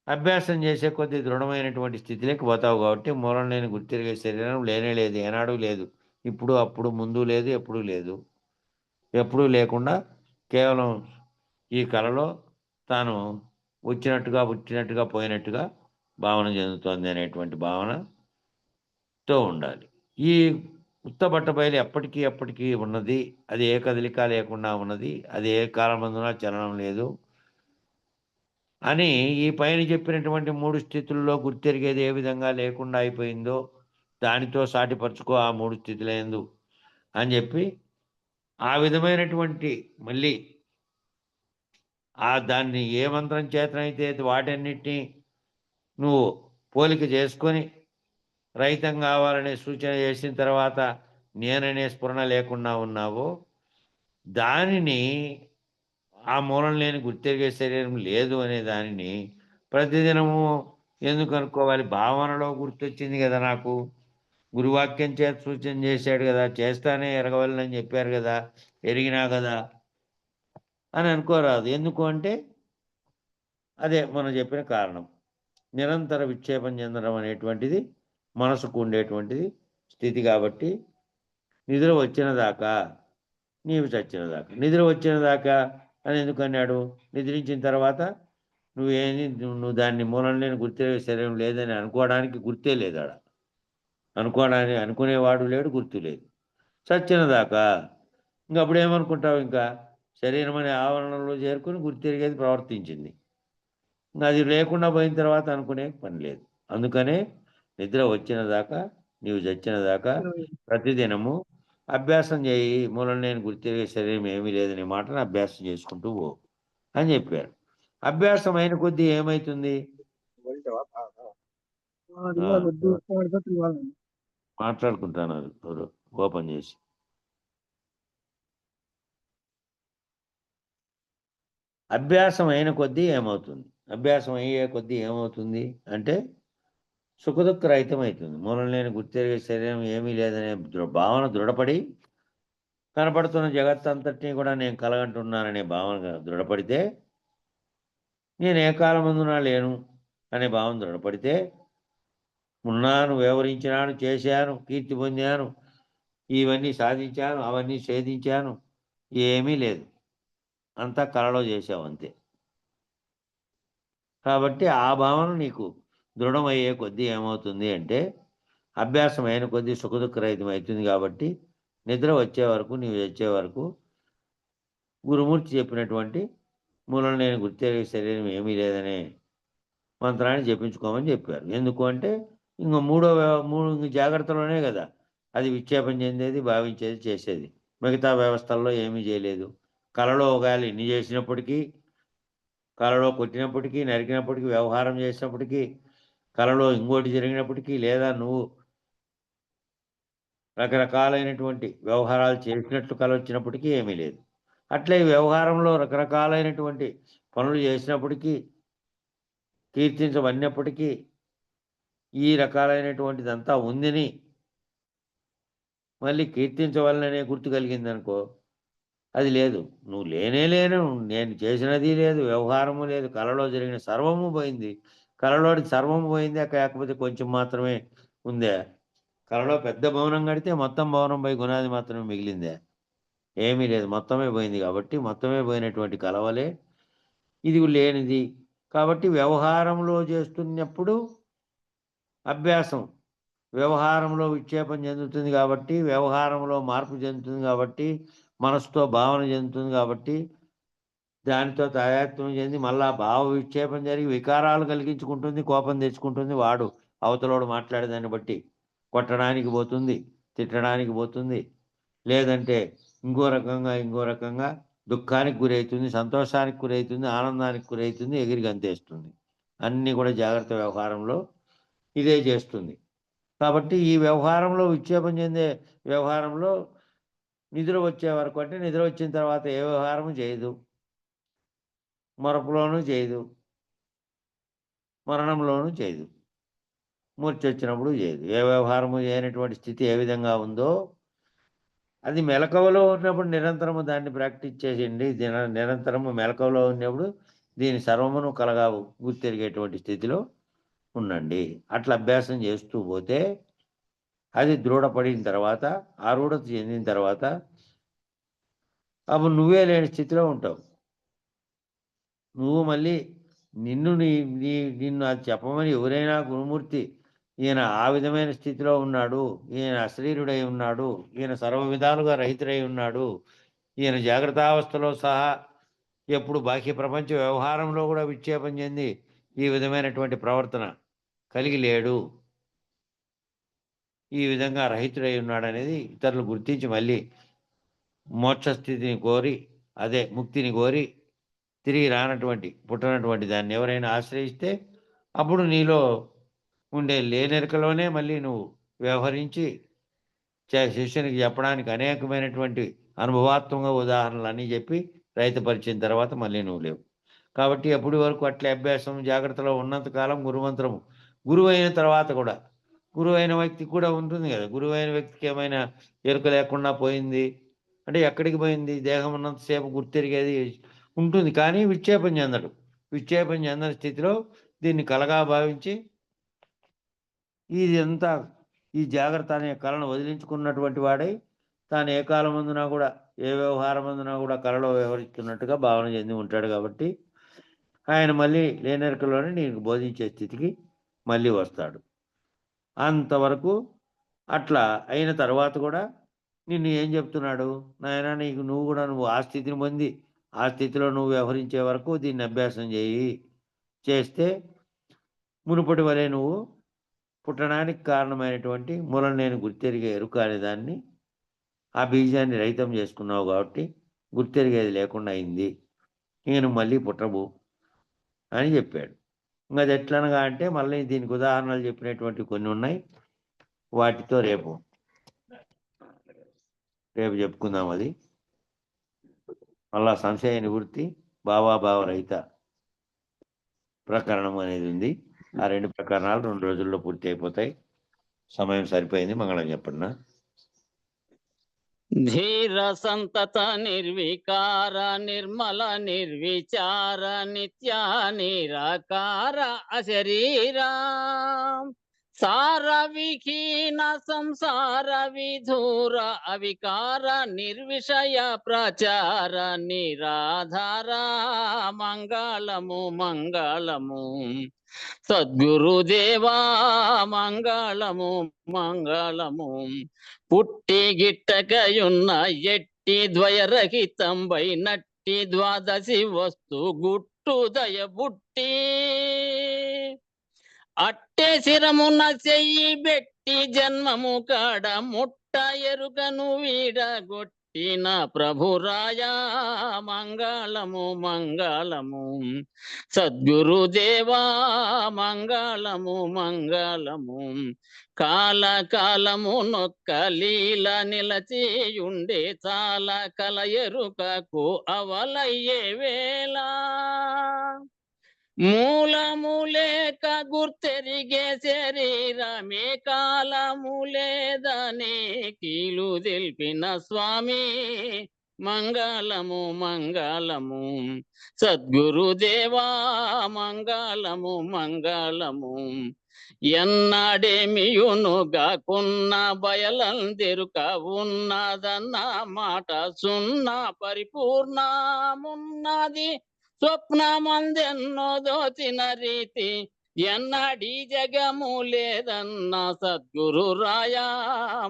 C: అభ్యాసం చేసే కొద్ది దృఢమైనటువంటి స్థితిలోకి పోతావు కాబట్టి మూలం లేని గుర్తిరిగే శరీరం లేనే లేదు, ఏనాడు లేదు, ఇప్పుడు అప్పుడు ముందు లేదు, ఎప్పుడూ లేదు, ఎప్పుడూ లేకుండా కేవలం ఈ కళలో తాను వచ్చినట్టుగా పోయినట్టుగా భావన చెందుతోంది అనేటువంటి భావనతో ఉండాలి. ఈ ఉత్తబట్ట బయలు ఎప్పటికీ ఉన్నది, అది ఏ కదలిక లేకుండా ఉన్నది, అది ఏ కాలమందున చలనం లేదు అని ఈ పైన చెప్పినటువంటి 3 స్థితుల్లో గుర్తెరిగేది ఏ విధంగా లేకుండా అయిపోయిందో దానితో సాటిపరుచుకో ఆ 3 స్థితులందు అని చెప్పి ఆ విధమైనటువంటి మళ్ళీ దాన్ని ఏ మంత్రం చేతనైతే వాటన్నిటినీ నువ్వు పోలిక చేసుకొని రహితం కావాలనే సూచన చేసిన తర్వాత నేననే స్ఫురణ లేకుండా ఉన్నావో దానిని ఆ మూలం లేని గుర్తెరిగే శరీరం లేదు అనే దానిని ప్రతిదినము ఎందుకు అనుకోవాలి? భావనలో గుర్తొచ్చింది కదా నాకు, గురువాక్యం చేత సూచన చేశాడు కదా, చేస్తానే ఎరగవాలని చెప్పారు కదా, ఎరిగినా కదా అని అనుకోరాదు. ఎందుకు అంటే అదే మనం చెప్పిన కారణం. నిరంతర విక్షేపం చెందడం అనేటువంటిది మనసుకు ఉండేటువంటిది స్థితి కాబట్టి నిద్ర వచ్చిన దాకా నీవు చచ్చిన దాకా. నిద్ర వచ్చిన దాకా అని ఎందుకన్నాడు? నిద్రించిన తర్వాత నువ్వు దాన్ని మూలం లేని గుర్తెరిగే శరీరం లేదని అనుకోవడానికి గుర్తే లేదు ఆడ. అనుకునేవాడు లేడు, గుర్తు లేదు. చచ్చిన దాకా ఇంక అప్పుడేమనుకుంటావు? ఇంకా శరీరం అనే ఆవరణలో చేరుకుని గుర్తెరిగేది ప్రవర్తించింది. ఇంకా అది లేకుండా పోయిన తర్వాత అనుకునే పని లేదు. అందుకనే నిద్ర వచ్చిన దాకా నీవు చచ్చిన దాకా ప్రతిదినము అభ్యాసం చేయి. మూలం లేని గుర్తెరిగే శరీరం ఏమీ లేదనే మాటను అభ్యాసం చేసుకుంటూ పో అని చెప్పారు. అభ్యాసం అయిన కొద్దీ ఏమైతుంది? మాట్లాడుకుంటున్నారు ఎవరు ఓపెన్ చేసి. అభ్యాసం అయిన కొద్దీ ఏమవుతుంది అభ్యాసం అయ్యే కొద్దీ ఏమవుతుంది అంటే సుఖదుఖరహితం అవుతుంది. మూలం లేని గుర్తెరిగే శరీరం ఏమీ లేదనే భావన దృఢపడి కనపడుతున్న జగత్తంతటినీ కూడా నేను కలగంటున్నాననే భావన దృఢపడితే, నేను ఏ కాలమందున లేను అనే భావన దృఢపడితే, ఉన్నాను, వ్యవహరించినాను, చేశాను, కీర్తి పొందాను, ఇవన్నీ సాధించాను, అవన్నీ ఛేదించాను, ఏమీ లేదు. అంతా కలలో చేశావు అంతే. కాబట్టి ఆ భావన నీకు దృఢమయ్యే కొద్దీ ఏమవుతుంది అంటే, అభ్యాసం అయిన కొద్దీ సుఖదుఖరహితం అవుతుంది. కాబట్టి నిద్ర వచ్చే వరకు, నీవు వచ్చే వరకు గురుమూర్తి చెప్పినటువంటి మూలం లేని గుర్తెరిగే శరీరం ఏమీ లేదనే మంత్రాన్ని జపించుకోమని చెప్పారు. ఎందుకు అంటే ఇంక మూడు జాగ్రత్తలోనే కదా అది విక్షేపం చెందేది, భావించేది, చేసేది. మిగతా వ్యవస్థల్లో ఏమీ చేయలేదు. కలలో ఒకవేళ ఎన్ని చేసినప్పటికీ, కలలో కొట్టినప్పటికీ, నరికినప్పటికీ, వ్యవహారం చేసినప్పటికీ, కలలో ఇంకోటి జరిగినప్పటికీ, లేదా నువ్వు రకరకాలైనటువంటి వ్యవహారాలు చేసినట్లు కల వచ్చినప్పటికీ ఏమీ లేదు. అట్లే ఈ వ్యవహారంలో రకరకాలైనటువంటి పనులు చేసినప్పటికీ, కీర్తించబడినప్పటికీ, ఈ రకాలైనటువంటిదంతా ఉందని మళ్ళీ కీర్తించవలననే గుర్తు కలిగిందనుకో, అది లేదు. నువ్వు లేను, నేను చేసినది లేదు, వ్యవహారము లేదు, కలలో జరిగిన సర్వము పోయింది. కలలోకి సర్వము పోయిందే, కాకపోతే కొంచెం మాత్రమే ఉందే. కలలో పెద్ద భవనం కడితే మొత్తం భవనం పోయి గునాది మాత్రమే మిగిలిందే. ఏమీ లేదు, మొత్తమే పోయింది. కాబట్టి మొత్తమే పోయినటువంటి కలవలే ఇది లేనిది. కాబట్టి వ్యవహారంలో చేస్తున్నప్పుడు అభ్యాసం వ్యవహారంలో విక్షేపం చెందుతుంది. కాబట్టి వ్యవహారంలో మార్పు చెందుతుంది. కాబట్టి మనసుతో భావన చెందుతుంది. కాబట్టి దానితో తాదాత్మ్యం చెంది మళ్ళా భావ విక్షేపం జరిగి వికారాలు కలిగించుకుంటుంది, కోపం తెచ్చుకుంటుంది. వాడు అవతలోడు మాట్లాడేదాన్ని బట్టి కొట్టడానికి పోతుంది, తిట్టడానికి పోతుంది, లేదంటే ఇంకో రకంగా దుఃఖానికి గురవుతుంది, సంతోషానికి గురవుతుంది, ఆనందానికి గురవుతుంది, ఎగిరి గంతేస్తుంది. అన్నీ కూడా జాగ్రత్త వ్యవహారంలో ఇదే చేస్తుంది. కాబట్టి ఈ వ్యవహారంలో విక్షేపం చెందే వ్యవహారంలో నిద్ర వచ్చే వరకు, అంటే నిద్ర వచ్చిన తర్వాత ఏ వ్యవహారము చేయదు, మరపులోనూ చేయదు, మరణంలోనూ చేయదు, మూర్ఛ వచ్చినప్పుడు చేయదు. ఏ వ్యవహారము చేయనటువంటి స్థితి ఏ విధంగా ఉందో అది మెలకువలో ఉన్నప్పుడు నిరంతరము దాన్ని ప్రాక్టీస్ చేసేయండి. నిరంతరము మెలకువలో ఉన్నప్పుడు దీని సర్వమును కలగావు గుర్తెరిగేటువంటి స్థితిలో ఉండండి. అట్లా అభ్యాసం చేస్తూ పోతే అది దృఢపడిన తర్వాత, ఆరూఢత చెందిన తర్వాత అప్పుడు నువ్వే లేని స్థితిలో ఉంటావు. నువ్వు మళ్ళీ నిన్ను అది చెప్పమని ఎవరైనా గురుమూర్తి ఈయన ఆ విధమైన స్థితిలో ఉన్నాడు, ఈయన అశరీరుడై ఉన్నాడు, ఈయన సర్వ విధాలుగా రహితుడై ఉన్నాడు, ఈయన జాగ్రత్తావస్థలో సహా ఎప్పుడు బాహ్య ప్రపంచ వ్యవహారంలో కూడా విక్షేపం చెంది ఈ విధమైనటువంటి ప్రవర్తన కలిగి లేడు, ఈ విధంగా రహితుడై ఉన్నాడనేది ఇతరులు గుర్తించి మళ్ళీ మోక్షస్థితిని కోరి, అదే ముక్తిని కోరి తిరిగి పుట్టనటువంటి దాన్ని ఎవరైనా ఆశ్రయిస్తే అప్పుడు నీలో ఉండే లేనెరకలోనే మళ్ళీ నువ్వు వ్యవహరించి శిష్యునికి చెప్పడానికి అనేకమైనటువంటి అనుభవాత్మక ఉదాహరణలు అన్నీ చెప్పి రైతుపరిచిన తర్వాత మళ్ళీ నువ్వు లేవు. కాబట్టి అప్పటి వరకు అట్లే అభ్యాసం జాగ్రత్తలో ఉన్నంతకాలం గురుమంత్రము, గురువు అయిన తర్వాత కూడా గురువు అయిన వ్యక్తికి కూడా ఉంటుంది కదా. గురువు అయిన వ్యక్తికి ఏమైనా ఎరుక లేకుండా పోయింది అంటే ఎక్కడికి పోయింది, దేహం ఉన్నంతసేపు గుర్తెరిగేది ఉంటుంది, కానీ విక్షేపం చెందడు. విక్షేపం చెందని స్థితిలో దీన్ని కలగా భావించి ఇదంతా ఈ జాగ్రత్త అనే కళను వదిలించుకున్నటువంటి వాడై తాను ఏ కాలమందునా కూడా ఏ వ్యవహారమందునా కూడా కళలో వ్యవహరిస్తున్నట్టుగా భావన చెంది ఉంటాడు. కాబట్టి ఆయన మళ్ళీ లేనెరకలోనే నీకు బోధించే స్థితికి మళ్ళీ వస్తాడు. అంతవరకు అట్లా అయిన తర్వాత కూడా నిన్ను ఏం చెప్తున్నాడు, నాయన నువ్వు ఆ స్థితిని పొంది ఆ స్థితిలో నువ్వు వ్యవహరించే వరకు దీన్ని అభ్యాసం చేస్తే మునుపటి వలె నువ్వు పుట్టడానికి కారణమైనటువంటి మూలం నేను గుర్తెరిగే ఎరుక అనే దాన్ని, ఆ బీజాన్ని రహితం చేసుకున్నావు. కాబట్టి గుర్తెరిగేది లేకుండా అయింది, నేను మళ్ళీ పుట్టవు అని చెప్పాడు. ఇంకా అది ఎట్లనగా అంటే మళ్ళీ దీనికి ఉదాహరణలు చెప్పినటువంటి కొన్ని ఉన్నాయి. వాటితో రేపు చెప్పుకుందాం. అది మళ్ళా సంశయ నివృత్తి, భావాభావ రహిత ప్రకరణం అనేది ఉంది. ఆ 2 ప్రకరణాలు 2 రోజుల్లో పూర్తి అయిపోతాయి. సమయం సరిపోయింది. మంగళం చెప్పండి.
A: ధీర సంతత నిర్వికార నిర్మల నిర్విచార నిత్య నిరాకార అశరీరా సార విహీన సంసార విధూర అవికార నిర్విషయ ప్రచార నిరాధార మంగళము మంగళము సద్గురుదేవా మంగళము మంగళము పుట్టి గిట్టకయున్న ఎట్టి ద్వయరహితంబై నట్టి ద్వాదశి వస్తు గుట్టు దయ బుట్టి అట్టే శిరమున చెయ్యి బెట్టి జన్మము కాడ ముట్ట ఎరుకను వీడగొట్టిన ప్రభురాయ మంగళము మంగళము సద్గురుదేవా మంగళము మంగళము కాల కాలము నొక్క లీల నిలచియుండే చాలా కల ఎరుకకు అవలయ్యే వేళ మూలము లేక గుర్తెరిగే శరీరమే కాలము లేదని కీలు తెలిపిన స్వామి మంగళము మంగళము సద్గురుదేవా మంగళము మంగళము ఎన్నాడేమియునుగాకున్న బయలందెరుక ఉన్నదన్న మాట సున్నా పరిపూర్ణమున్నది స్వప్నమందెన్నో దోచిన రీతి ఎన్నడీ జగము లేదన్న సద్గురు రాయా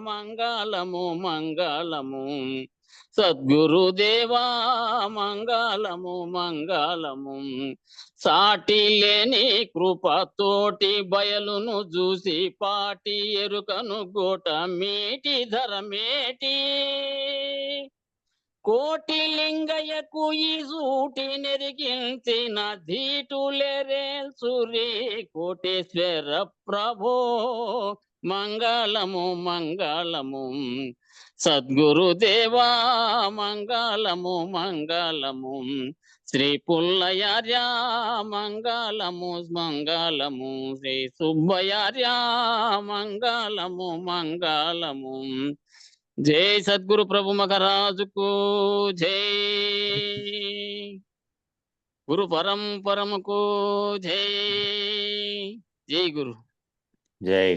A: మంగళము మంగళము సద్గురుదేవా మంగళము మంగళము సాటి లేని కృపతోటి బయలును చూసి పాటి ఎరుకను గోట మేటి ధరమేటి కోటి లింగయ్యకు ఈ సూటి నెరిగించిన ధీటులెరే సూరి కోటేశ్వర ప్రభో మంగళము మంగళము సద్గురుదేవా మంగళము మంగళము శ్రీ పుల్లయార్య మంగళము మంగళము శ్రీ సుబ్బయార్య మంగళము మంగళము జై సద్గురు ప్రభు మహారాజుకు జై గురు పరంపరముకు జై జై గురు
C: జై